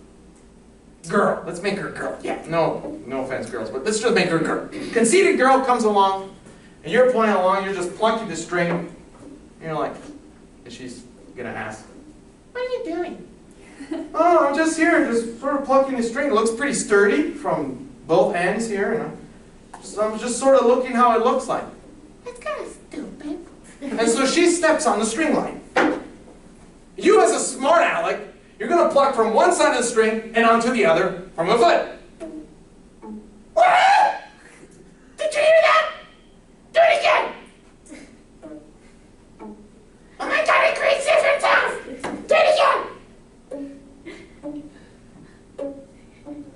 girl, let's make her a girl. Yeah, no offense, girls, but let's just make her a girl. Conceited girl comes along, and you're playing along, you're just plucking the string, and you're like, and she's gonna ask, what are you doing? Oh, I'm just here, just sort of plucking the string. It looks pretty sturdy from both ends here, and I'm just sort of looking how it looks like. That's kind of stupid. And so she steps on the string line. You as a smart aleck, you're going to pluck from one side of the string and onto the other from a foot. What? Did you hear that? Do it again. Oh my God, it creates different sounds. Do it again.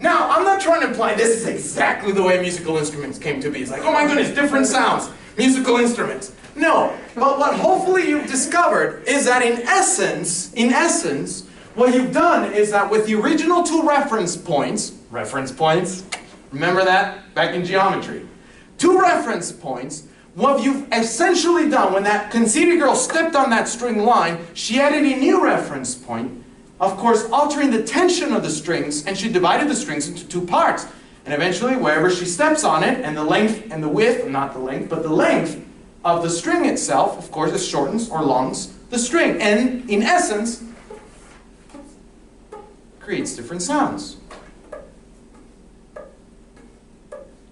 Now, I'm not trying to imply this is exactly the way musical instruments came to be. It's like, oh my goodness, different sounds, musical instruments. No, but what hopefully you've discovered is that in essence, what you've done is that with the original two reference points, remember that back in geometry, two reference points, what you've essentially done when that conceited girl stepped on that string line, she added a new reference point, of course altering the tension of the strings, and she divided the strings into two parts. And eventually wherever she steps on it, and the length and the width, not the length, but the length of the string itself, of course, it shortens or longs the string. And in essence, creates different sounds.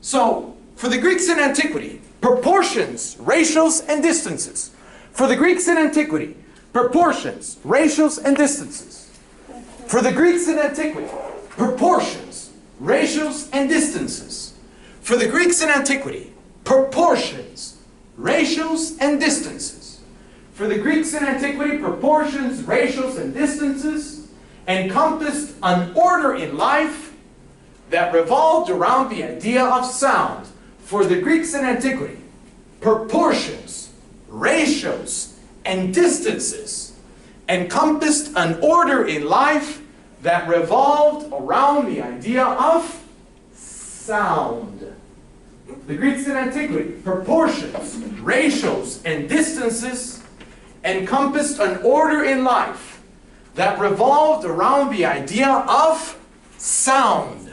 So, for the Greeks in antiquity, proportions, ratios, and distances. For the Greeks in antiquity, proportions, ratios, and distances. For the Greeks in antiquity, proportions, ratios, and distances. For the Greeks in antiquity, proportions, ratios, and distances. For the Greeks in antiquity, proportions, ratios, and distances encompassed an order in life that revolved around the idea of sound. For the Greeks in antiquity, proportions, ratios, and distances encompassed an order in life that revolved around the idea of sound. The Greeks in antiquity, proportions, ratios, and distances encompassed an order in life that revolved around the idea of sound.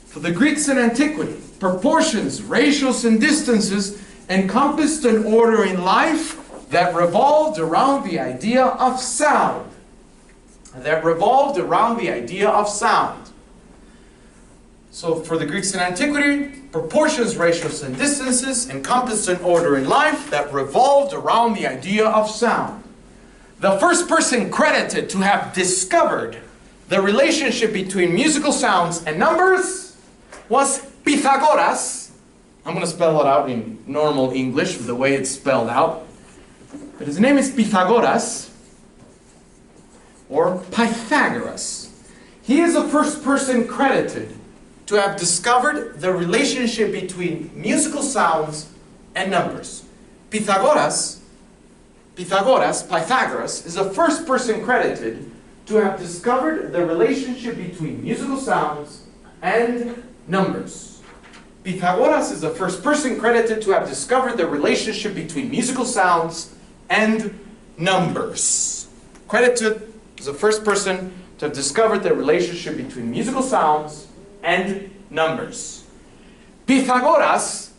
For the Greeks in antiquity, proportions, ratios, and distances encompassed an order in life that revolved around the idea of sound. So for the Greeks in antiquity, proportions, ratios, and distances encompassed an order in life that revolved around the idea of sound. The first person credited to have discovered the relationship between musical sounds and numbers was Pythagoras. I'm going to spell it out in normal English, the way it's spelled out. But his name is Pythagoras, or Pythagoras. He is the first person credited to have discovered the relationship between musical sounds and numbers. Pythagoras, is the first person credited to have discovered the relationship between musical sounds and numbers. Pythagoras is the first person credited to have discovered the relationship between musical sounds and numbers. Credited as the first person to have discovered the relationship between musical sounds and numbers. Pythagoras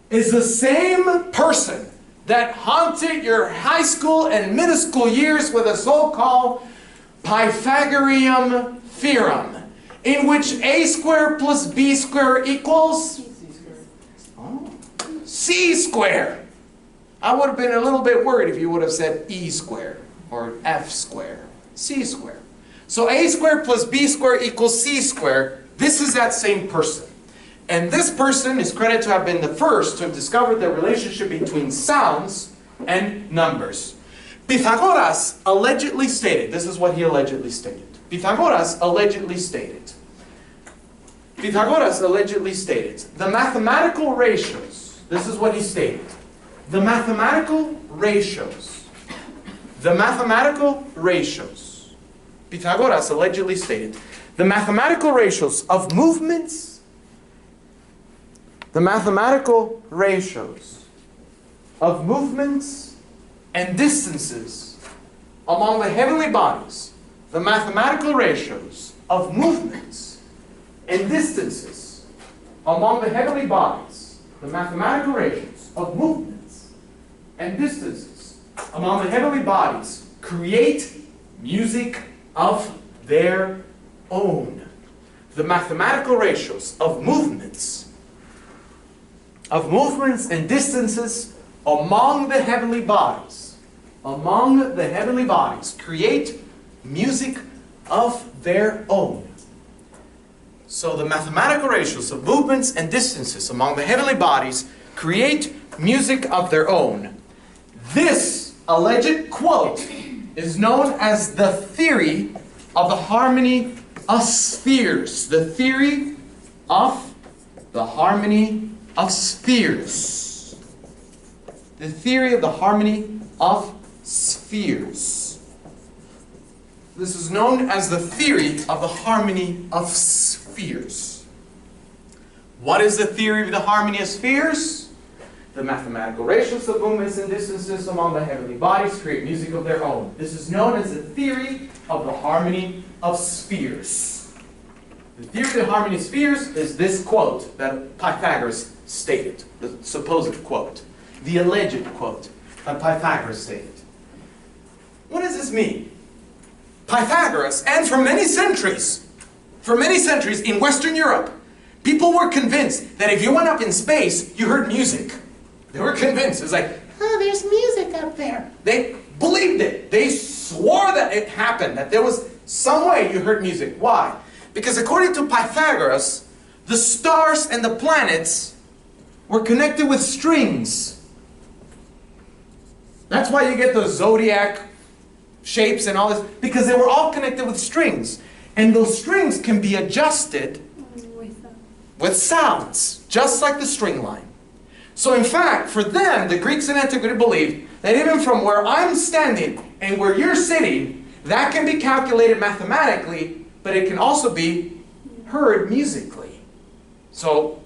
is the same person that haunted your high school and middle school years with a so-called Pythagorean theorem, in which a squared plus b squared equals c squared. I would have been a little bit worried if you would have said e squared or f squared, c squared. So a squared plus b squared equals c squared. This is that same person. And this person is credited to have been the first to have discovered the relationship between sounds and numbers. Pythagoras allegedly stated, this is what he allegedly stated. Pythagoras allegedly stated, the mathematical ratios this is what he stated. The mathematical ratios, Pythagoras allegedly stated, the mathematical ratios of movements, and distances among the heavenly bodies, the mathematical ratios of movements and distances among the heavenly bodies, the mathematical ratios of movements and distances among the heavenly bodies create music of their own. The mathematical ratios of movements and distances among the heavenly bodies, create music of their own. So the mathematical ratios of movements and distances among the heavenly bodies create music of their own. This alleged quote is known as the theory of the harmony of spheres. The theory of the harmony of spheres. The theory of the harmony of spheres. This is known as the theory of the harmony of spheres. What is the theory of the harmony of spheres? The mathematical ratios of movements and distances among the heavenly bodies create music of their own. This is known as the theory of the harmony of spheres. The theory of the harmony of spheres is this quote that Pythagoras stated, the supposed quote, the alleged quote that Pythagoras stated. What does this mean? Pythagoras, and for many centuries in Western Europe, people were convinced that if you went up in space, you heard music. They were convinced. It's like, oh, there's music up there. They believed it. They swore that it happened, that there was some way you heard music. Why? Because according to Pythagoras, the stars and the planets were connected with strings. That's why you get the zodiac shapes and all this, because they were all connected with strings. And those strings can be adjusted with sounds, just like the string line. So in fact, for them, the Greeks in antiquity believed that even from where I'm standing and where you're sitting, that can be calculated mathematically, but it can also be heard musically. So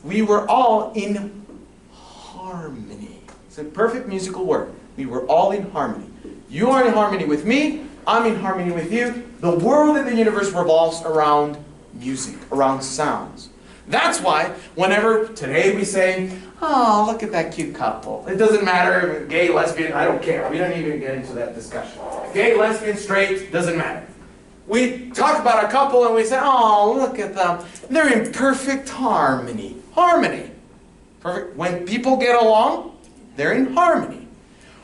we were all in harmony. It's a perfect musical word. We were all in harmony. You are in harmony with me, I'm in harmony with you. The world and the universe revolves around music, around sounds. That's why whenever today we say, oh, look at that cute couple. It doesn't matter, gay, lesbian, I don't care. We don't even get into that discussion. Gay, lesbian, straight, doesn't matter. We talk about a couple and we say, oh, look at them. They're in perfect harmony. Harmony. Perfect. When people get along, they're in harmony.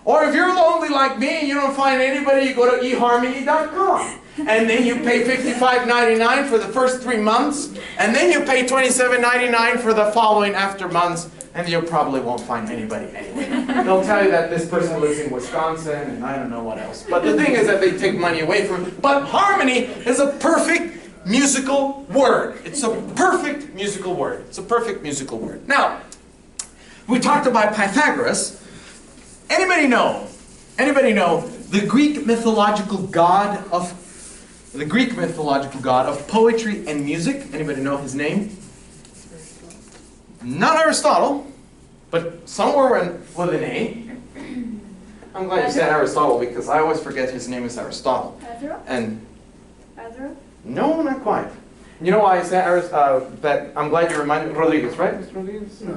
Or if you're lonely like me and you don't find anybody, you go to eharmony.com. And then you pay $55.99 for the first 3 months. And then you pay $27.99 for the following after months. And you probably won't find anybody anyway. They'll tell you that this person lives in Wisconsin and I don't know what else. But the thing is that they take money away from it. But harmony is a perfect musical word. It's a perfect musical word. It's a perfect musical word. Now, we talked about Pythagoras. Anybody know the Greek mythological god of poetry and music? Anybody know his name? Not Aristotle, but somewhere with an A. I'm glad you said Aristotle because I always forget his name is Aristotle. Azra? And Azra? no, not quite. You know why I said that? I'm glad you reminded me. Rodriguez, right, Mr. Rodriguez? No.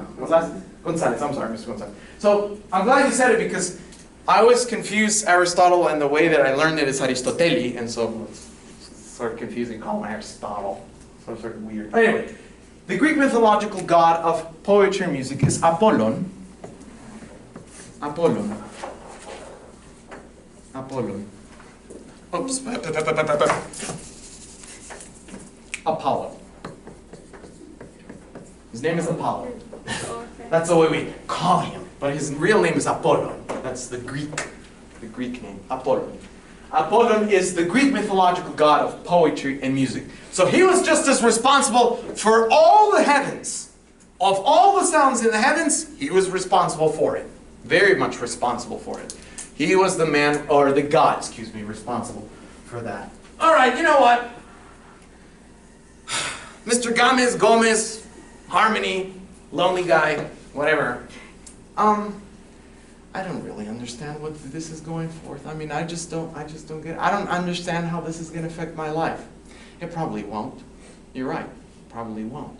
Gonzalez. I'm sorry, Mr. Gonzalez. So I'm glad you said it because I always confuse Aristotle, and the way that I learned it is Aristoteli, and so it's sort of confusing calling him Aristotle. So it's sort of weird. Anyway, the Greek mythological god of poetry and music is Apollon. Apollon. Oops. Apollo. His name is Apollo. That's the way we call him. But his real name is Apollon. That's the Greek name, Apollon. Apollon is the Greek mythological god of poetry and music. So he was just as responsible for all the heavens, Of all the sounds in the heavens, he was responsible for it. Very much responsible for it. He was the man, or the God, excuse me, responsible for that. All right, you know what? Mr. Gomez, Harmony, lonely guy, whatever. I don't really understand what this is going forth. I mean, I just don't get it. I don't understand how this is going to affect my life. It probably won't. You're right. Probably won't.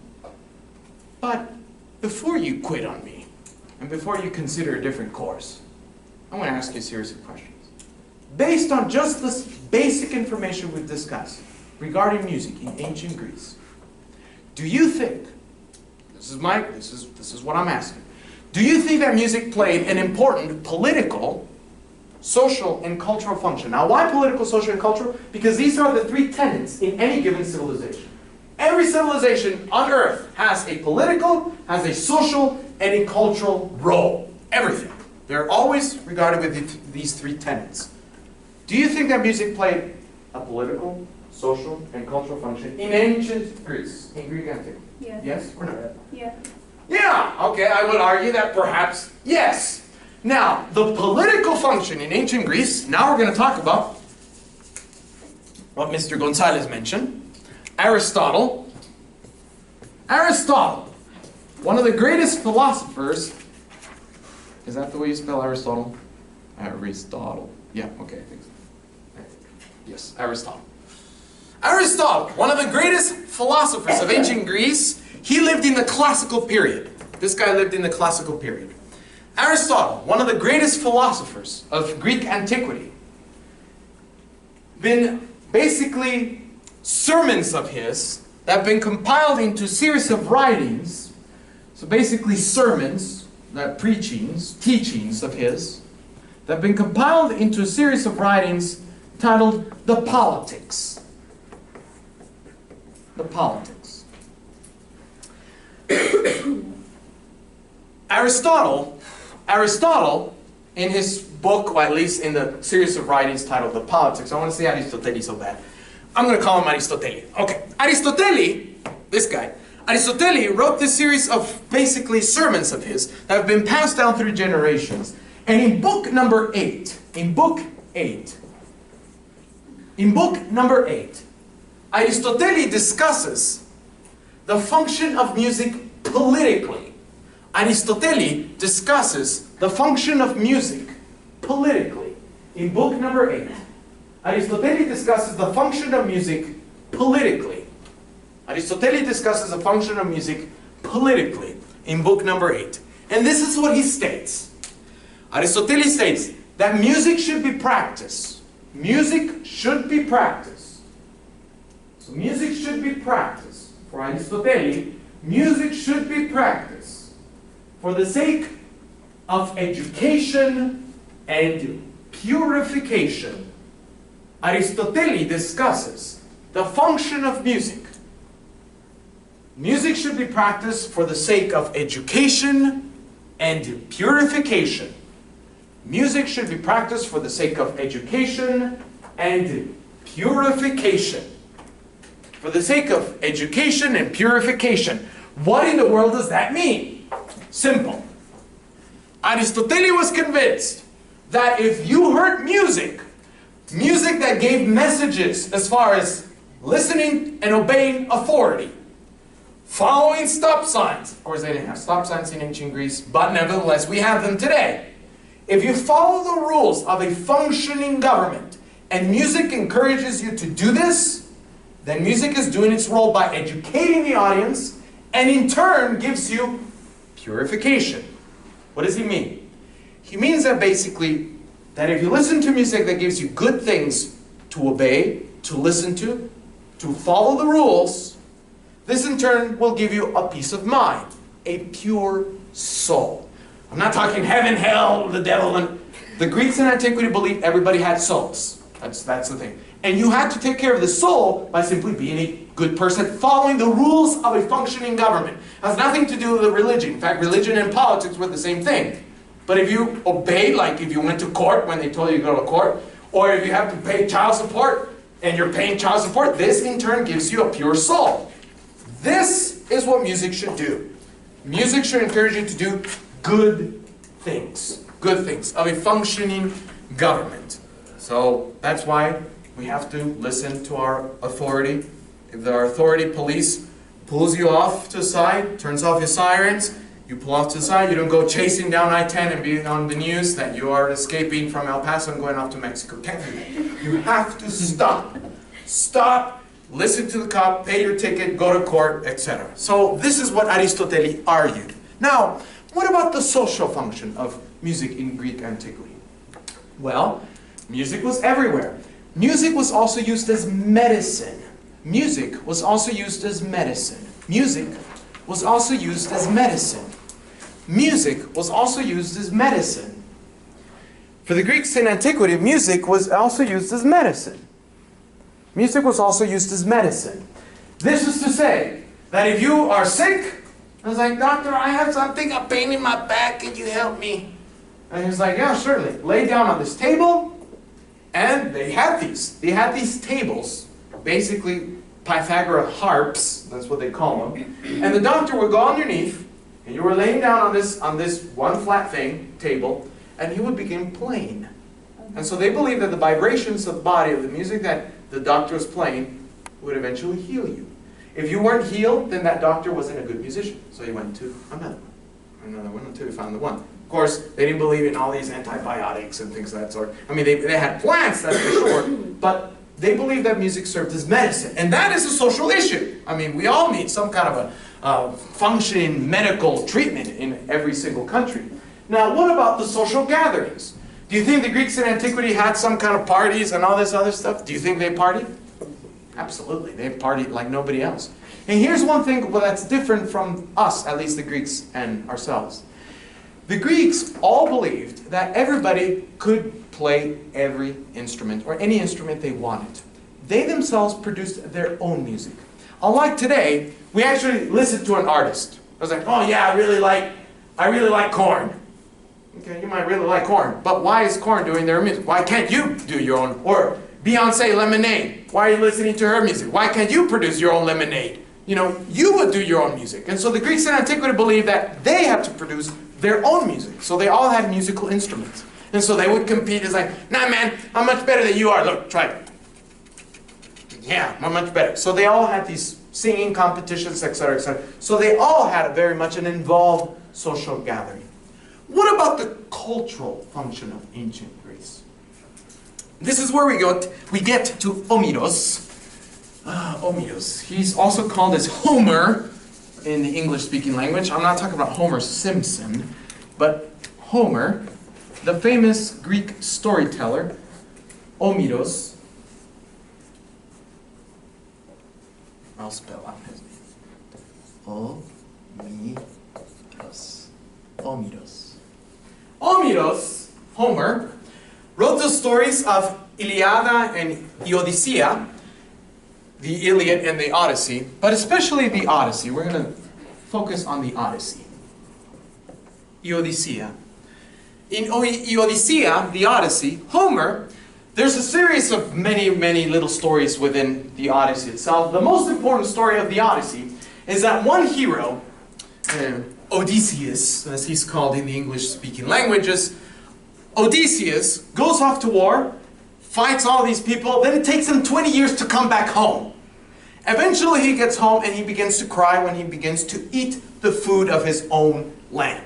But before you quit on me, and before you consider a different course, I want to ask you a series of questions. Based on just this basic information we've discussed regarding music in ancient Greece, do you think, this is what I'm asking, do you think that music played an important political, social, and cultural function? Now, why political, social, and cultural? Because these are the three tenets in any given civilization. Every civilization on Earth has a political, has a social, and a cultural role. Everything. They're always regarded with these three tenets. Do you think that music played a political, social, and cultural function in ancient Greece, in Greek antiquity? Yeah. Yes or no? Yeah. Yeah, okay, I would argue that perhaps yes. Now, the political function in ancient Greece, now we're going to talk about what Mr. Gonzalez mentioned. Aristotle, one of the greatest philosophers. Is that the way you spell Aristotle? Aristotle. Yeah, okay, I think so. Yes, Aristotle. Aristotle, one of the greatest philosophers of ancient Greece, he lived in the classical period. This guy lived in the classical period. Aristotle, one of the greatest philosophers of Greek antiquity, been basically sermons of his that have been compiled into a series of writings. So basically sermons, preachings, teachings of his, that have been compiled into a series of writings titled The Politics. The Politics. Aristotle, in his book, or at least in the series of writings titled The Politics, I want to say Aristoteles so bad. I'm going to call him Aristoteles. Okay, Aristoteles, this guy, Aristoteles wrote this series of basically sermons of his that have been passed down through generations. And in book number 8, Aristoteles discusses the function of music politically. Aristoteles discusses the function of music politically. In book number 8, Aristoteles discusses the function of music politically. Aristoteles discusses the function of music politically in book number 8. And this is what he states. Aristoteles states that music should be practiced. Music should be practiced. So music should be practiced. For Aristoteles, music should be practiced for the sake of education and purification. Aristoteles discusses the function of music. Music should be practiced for the sake of education and purification. Music should be practiced for the sake of education and purification. For the sake of education and purification. What in the world does that mean? Simple. Aristoteles was convinced that if you heard music that gave messages as far as listening and obeying authority, following stop signs. Of course, they didn't have stop signs in ancient Greece, but nevertheless, we have them today. If you follow the rules of a functioning government, and music encourages you to do this, then music is doing its role by educating the audience, and in turn gives you purification. What does he mean? He means that basically, that if you listen to music that gives you good things to obey, to listen to follow the rules, this in turn will give you a peace of mind, a pure soul. I'm not talking heaven, hell, the devil. And the Greeks in antiquity believed everybody had souls. That's the thing. And you had to take care of the soul by simply being a good person, following the rules of a functioning government. It has nothing to do with religion. In fact, religion and politics were the same thing. But if you obeyed, like if you went to court when they told you to go to court, or if you have to pay child support and you're paying child support, this in turn gives you a pure soul. This is what music should do. Music should encourage you to do good things of a functioning government. So that's why we have to listen to our authority. If our authority police pulls you off to the side, turns off your sirens, you pull off to the side, you don't go chasing down I-10 and being on the news that you are escaping from El Paso and going off to Mexico. Can't do that. You have to stop. Stop, listen to the cop, pay your ticket, go to court, etc. So this is what Aristotle argued. Now, what about the social function of music in Greek antiquity? Well, music was everywhere. Music was also used as medicine. Music was also used as medicine. Music was also used as medicine. Music was also used as medicine. For the Greeks in antiquity, music was also used as medicine. Music was also used as medicine. This is to say that if you are sick, I was like, doctor, I have something, a pain in my back, can you help me? And he was like, yeah, surely. Lay down on this table. And they had these. They had these tables, basically Pythagorean harps, that's what they call them. And the doctor would go underneath, and you were laying down on this one flat thing, table, and he would begin playing. And so they believed that the vibrations of the body, of the music that the doctor was playing, would eventually heal you. If you weren't healed, then that doctor wasn't a good musician. So he went to another one until he found the one. Of course, they didn't believe in all these antibiotics and things of that sort. I mean, they had plants, that's for sure, but they believed that music served as medicine. And that is a social issue. I mean, we all need some kind of a functioning medical treatment in every single country. Now, what about the social gatherings? Do you think the Greeks in antiquity had some kind of parties and all this other stuff? Do you think they partied? Absolutely. They partied like nobody else. And here's one thing that's different from us, at least the Greeks and ourselves. The Greeks all believed that everybody could play every instrument, or any instrument they wanted. They themselves produced their own music. Unlike today, we actually listen to an artist. I was like, oh yeah, I really like Korn. Okay, you might really like Korn, but why is Korn doing their music? Why can't you do your own? Or Beyonce Lemonade, why are you listening to her music? Why can't you produce your own lemonade? You know, you would do your own music. And so the Greeks in antiquity believed that they had to produce their own music. So they all had musical instruments. And so they would compete. It's like, nah man, I'm much better than you are. Look, try it. Yeah, I'm much better. So they all had these singing competitions, etc., etc. So they all had very much an involved social gathering. What about the cultural function of ancient Greece? This is where we get to Omiros. Omiros. He's also called as Homer in the English-speaking language. I'm not talking about Homer Simpson, but Homer, the famous Greek storyteller, Omiros. I'll spell out his name. Omiros. Omiros. Omiros, Homer, wrote the stories of Iliada and the Odyssey, the Iliad and the Odyssey, but especially the Odyssey. We're going to focus on the Odyssey. Odyssey. In Odyssey, the Odyssey, Homer, there's a series of many, many little stories within the Odyssey itself. The most important story of the Odyssey is that one hero, Odysseus, as he's called in the English-speaking languages, Odysseus goes off to war, fights all these people, then it takes him 20 years to come back home. Eventually he gets home and he begins to cry when he begins to eat the food of his own land.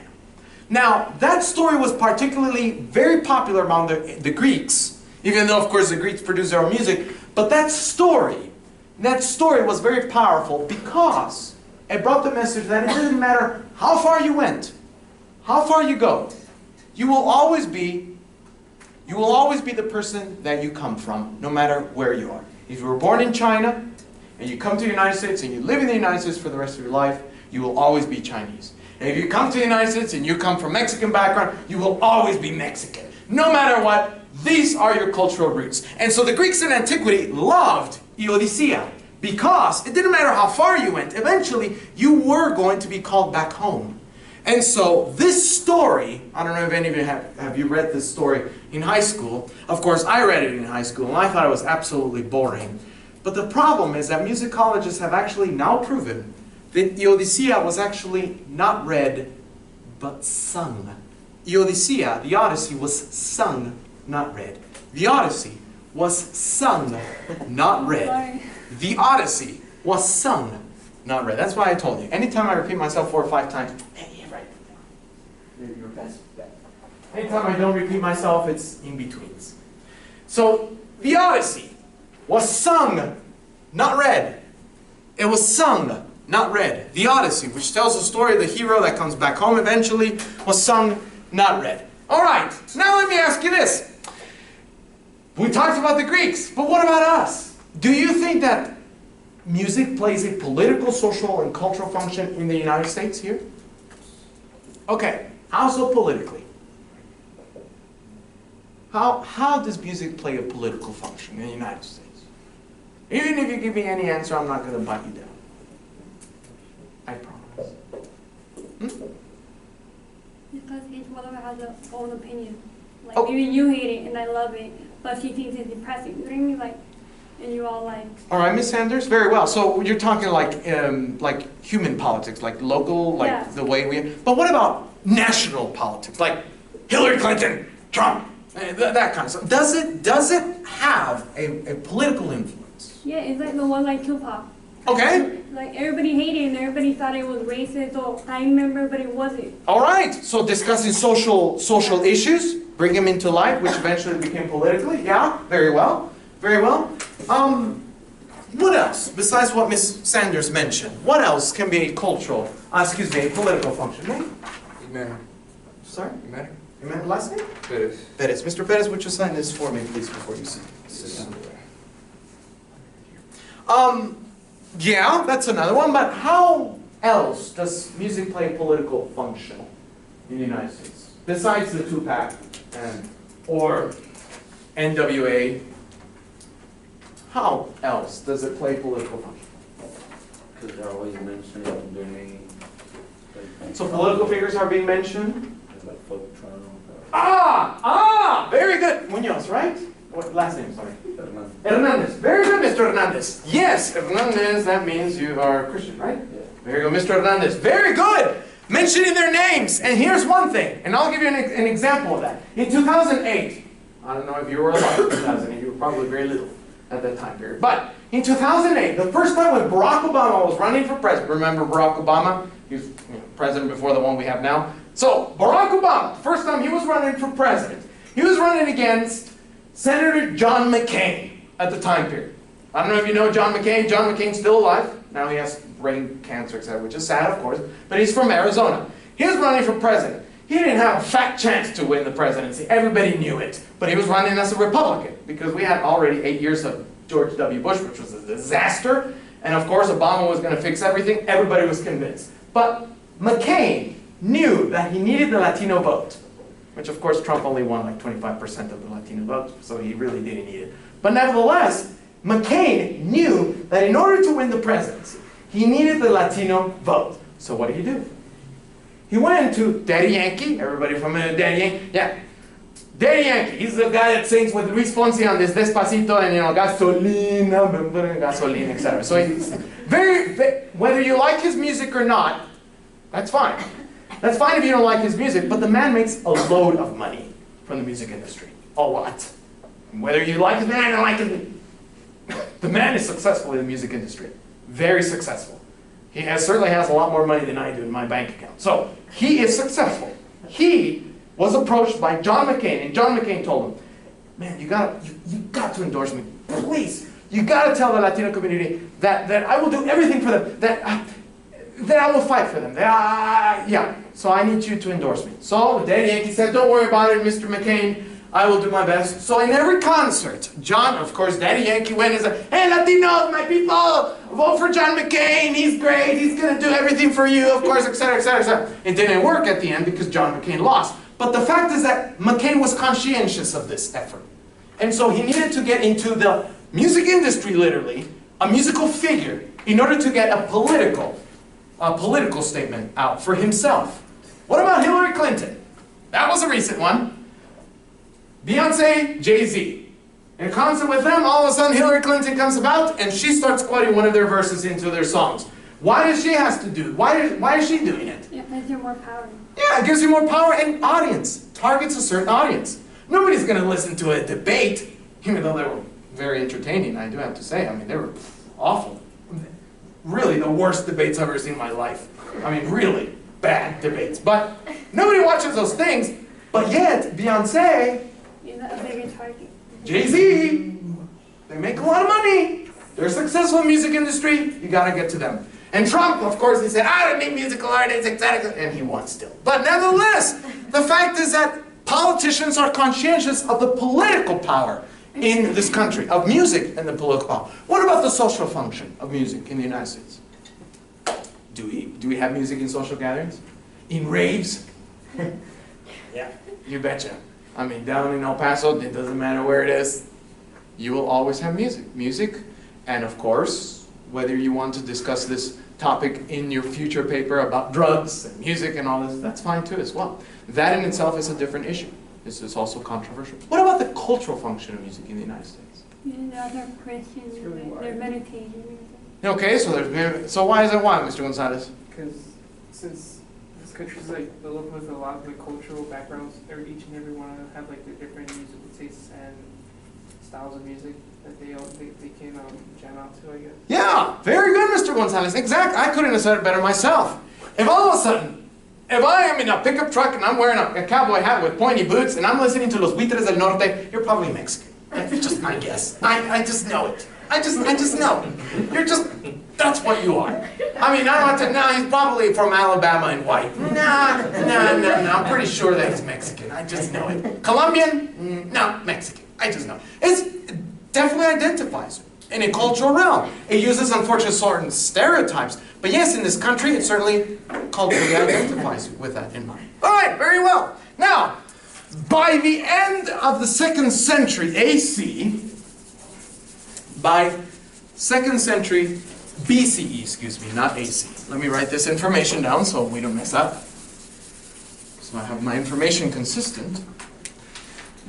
Now, that story was particularly very popular among the Greeks, even though, of course, the Greeks produced their own music, but that story was very powerful because it brought the message that it doesn't matter how far you went, how far you go, you will always be the person that you come from, no matter where you are. If you were born in China, and you come to the United States, and you live in the United States for the rest of your life, you will always be Chinese. And if you come to the United States, and you come from Mexican background, you will always be Mexican. No matter what, these are your cultural roots. And so the Greeks in antiquity loved Odyssey, because it didn't matter how far you went, eventually you were going to be called back home. And so this story, I don't know if any of you have you read this story in high school. Of course, I read it in high school, and I thought it was absolutely boring. But the problem is that musicologists have actually now proven The Odyssea was actually not read, but sung. The Odyssea, the Odyssey, was sung, not read. The Odyssey was sung, not read. Sorry. The Odyssey was sung, not read. That's why I told you. Anytime I repeat myself 4 or 5 times, hey, you're right. You're your best bet. Anytime I don't repeat myself, it's in betweens. So, the Odyssey was sung, not read. It was sung, not read. The Odyssey, which tells the story of the hero that comes back home eventually, was sung, not read. All right, now let me ask you this. We talked about the Greeks, but what about us? Do you think that music plays a political, social, and cultural function in the United States here? Okay, how so politically? How does music play a political function in the United States? Even if you give me any answer, I'm not going to bite you down. I promise. Because each one of us has their own opinion. Like Oh. maybe you hate it and I love it, but she thinks it's depressing. You know what I mean? Like, and you all like. All right, Miss Sanders, very well. So you're talking like human politics, like local, like Yeah. the way we. But what about national politics, like Hillary Clinton, Trump, that kind of stuff? Does it have a political influence? Yeah, it's like the one like Tupac. Okay. Like everybody hated it and everybody thought it was racist or I remember, but it wasn't. All right. So discussing social issues, bring them into light, which eventually became politically. Yeah. Very well. Very well. What else besides what Miss Sanders mentioned? What else can be a cultural, a political function? Name? Amen. Sorry. Amen. Amen. Last name? Perez. Perez. Mr. Perez, would you sign this for me, please, before you sit down? Yeah, that's another one. But how else does music play a political function in the United States besides the Tupac or NWA? How else does it play political function? Because they're always mentioning their name. So political figures are being mentioned. Like folk Trump. Very good. Munoz, right? What last name? Sorry. Hernandez. Hernandez. Very good, Mr. Hernandez. Yes, Hernandez. That means you are Christian, right? Yeah. Very good, Mr. Hernandez. Very good. Mentioning their names. And here's one thing, and I'll give you an example of that. In 2008, I don't know if you were alive in 2008. You were probably very little at that time period. But in 2008, the first time when Barack Obama was running for president, remember Barack Obama? He was president before the one we have now. So Barack Obama, the first time he was running for president, he was running against Senator John McCain at the time period. I don't know if you know John McCain. John McCain's still alive. Now he has brain cancer, etc., which is sad, of course. But he's from Arizona. He was running for president. He didn't have a fat chance to win the presidency. Everybody knew it. But he was running as a Republican because we had already 8 years of George W. Bush, which was a disaster. And of course, Obama was going to fix everything. Everybody was convinced. But McCain knew that he needed the Latino vote, which of course Trump only won like 25% of the Latino vote, so he really didn't need it. But nevertheless, McCain knew that in order to win the presidency, he needed the Latino vote. So what did he do? He went to Daddy Yankee. Everybody familiar with Daddy Yankee? Yeah. Daddy Yankee. He's the guy that sings with Luis Fonsi on this Despacito and, gasolina, gasolina, etc. So he's very, whether you like his music or not, that's fine. That's fine if you don't like his music, but the man makes a load of money from the music industry. A lot. Whether you like his man or like his... The man is successful in the music industry. Very successful. He certainly has a lot more money than I do in my bank account. So, he is successful. He was approached by John McCain, and John McCain told him, man, you got to endorse me. Please. You got to tell the Latino community that I will do everything for them, that I will fight for them. Yeah, so I need you to endorse me. So Daddy Yankee said, don't worry about it, Mr. McCain. I will do my best. So in every concert, John, of course, Daddy Yankee went and said, hey, Latinos, my people, vote for John McCain. He's great. He's going to do everything for you, of course, etc., etc., etc. It didn't work at the end because John McCain lost. But the fact is that McCain was conscientious of this effort. And so he needed to get into the music industry, literally, a musical figure, in order to get a political statement out for himself. What about Hillary Clinton? That was a recent one. Beyonce, Jay-Z. In concert with them, all of a sudden Hillary Clinton comes about and she starts quoting one of their verses into their songs. Why does she has to do it? Why is she doing it? Yeah, gives you more power. Yeah, it gives you more power and audience. Targets a certain audience. Nobody's going to listen to a debate, even though they were very entertaining, I do have to say. I mean, they were awful. Really the worst debates I've ever seen in my life. I mean, really bad debates. But nobody watches those things. But yet, Beyonce, You're not a bigger target. Jay-Z, they make a lot of money. They're successful in the music industry. You got to get to them. And Trump, of course, he said, I don't need musical artists, etc. And he won still. But nevertheless, the fact is that politicians are conscientious of the political power in this country, of music and the political power. What about the social function of music in the United States? Do we have music in social gatherings? In raves? Yeah, you betcha. I mean, down in El Paso, it doesn't matter where it is, you will always have music. Music, and of course, whether you want to discuss this topic in your future paper about drugs and music and all this, that's fine too as well. That in itself is a different issue. This is also controversial. What about the cultural function of music in the United States? You know, they're Christians, they're meditating. Okay, so why is it why, Mr. Gonzalez? Because since this country's like filled with a lot of like cultural backgrounds, each and every one of them have like their different musical tastes and styles of music that they can jam out to, I guess. Yeah, very good, Mr. Gonzalez. Exactly. I couldn't have said it better myself. If all of a sudden, if I am in a pickup truck and I'm wearing a cowboy hat with pointy boots and I'm listening to Los Buitres del Norte, you're probably Mexican. It's just my guess. I just know it. I just know. You're just, that's what you are. I mean, I don't have to, no, he's probably from Alabama and white. Nah, I'm pretty sure that he's Mexican. I just know it. Colombian? No, Mexican. I just know. It definitely identifies in a cultural realm. It uses, unfortunately, certain stereotypes. But yes, in this country, it certainly culturally identifies with that in mind. All right, very well. Now, by the end of the 2nd century AC, by 2nd century BCE, excuse me, not AC. Let me write this information down so we don't mess up. So I have my information consistent.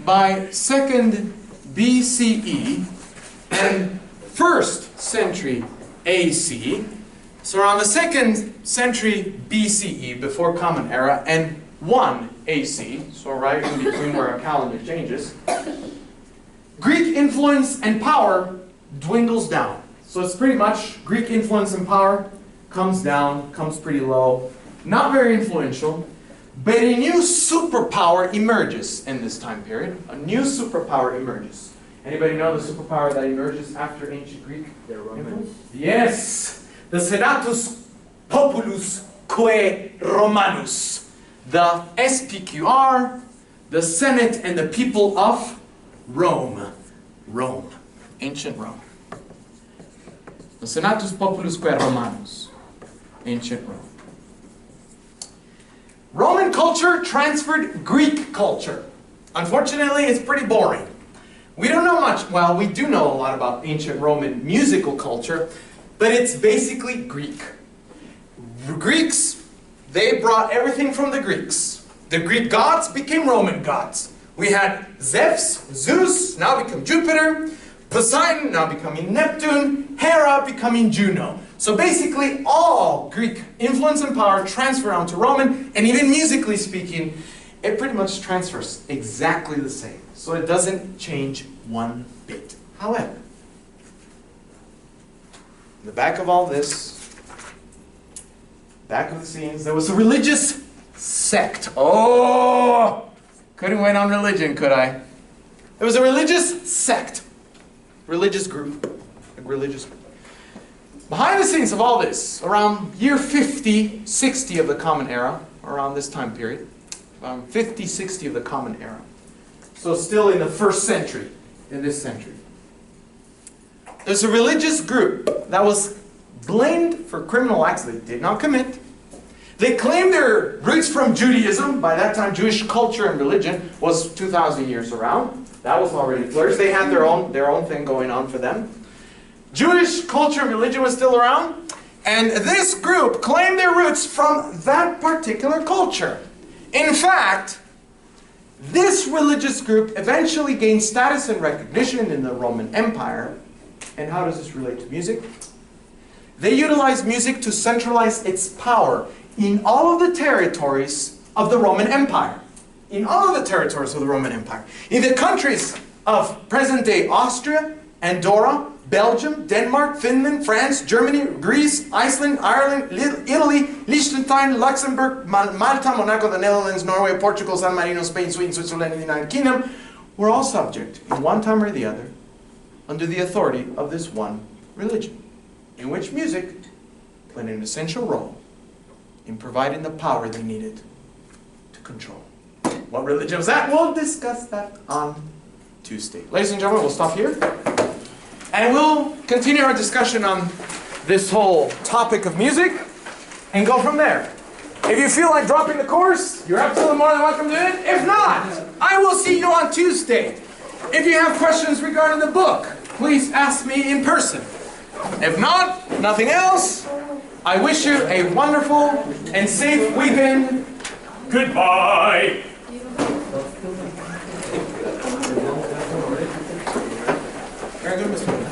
By 2nd BCE and 1st century AC, so around the 2nd century BCE, before Common Era, and 1 AC, so right in between where our calendar changes, Greek influence and power dwindles down. So it's pretty much Greek influence and power comes down, comes pretty low, not very influential, but a new superpower emerges in this time period. A new superpower emerges. Anybody know the superpower that emerges after ancient Greek? The Romans. Yes! The Senatus Populus Quae Romanus. The SPQR, the Senate and the people of Rome. Rome. Ancient Rome. The Senatus Populus Quae Romanus. Ancient Rome. Roman culture transferred Greek culture. Unfortunately, it's pretty boring. We don't know much. Well, we do know a lot about ancient Roman musical culture, but it's basically Greek. Greeks, they brought everything from the Greeks. The Greek gods became Roman gods. We had Zeus, now become Jupiter, Poseidon, now becoming Neptune, Hera becoming Juno. So basically all Greek influence and power transfer onto Roman, and even musically speaking, it pretty much transfers exactly the same. So it doesn't change one bit. However, in the back of all this, back of the scenes, there was a religious sect. Oh, couldn't wait on religion, could I? There was a religious sect, religious group, a religious group. Behind the scenes of all this, around year 50, 60 of the Common Era, around this time period, 50, 60 of the Common Era. So still in the 1st century, in this century. There's a religious group that was blamed for criminal acts they did not commit. They claimed their roots from Judaism. By that time, Jewish culture and religion was 2,000 years around. That was already flourished. They had their own thing going on for them. Jewish culture and religion was still around. And this group claimed their roots from that particular culture. In fact, this religious group eventually gained status and recognition in the Roman Empire. And how does this relate to music? They utilized music to centralize its power in all of the territories of the Roman Empire. In all of the territories of the Roman Empire. In the countries of present-day Austria, Andorra, Belgium, Denmark, Finland, France, Germany, Greece, Iceland, Ireland, Italy, Liechtenstein, Luxembourg, Malta, Monaco, the Netherlands, Norway, Portugal, San Marino, Spain, Sweden, Switzerland, and the United Kingdom were all subject, in one time or the other, under the authority of this one religion, in which music played an essential role in providing the power they needed to control. What religion was that? We'll discuss that on Tuesday. Ladies and gentlemen, we'll stop here. And we'll continue our discussion on this whole topic of music and go from there. If you feel like dropping the course, you're absolutely more than welcome to it. If not, I will see you on Tuesday. If you have questions regarding the book, please ask me in person. If not, nothing else, I wish you a wonderful and safe weekend. Goodbye. Very good, Mr.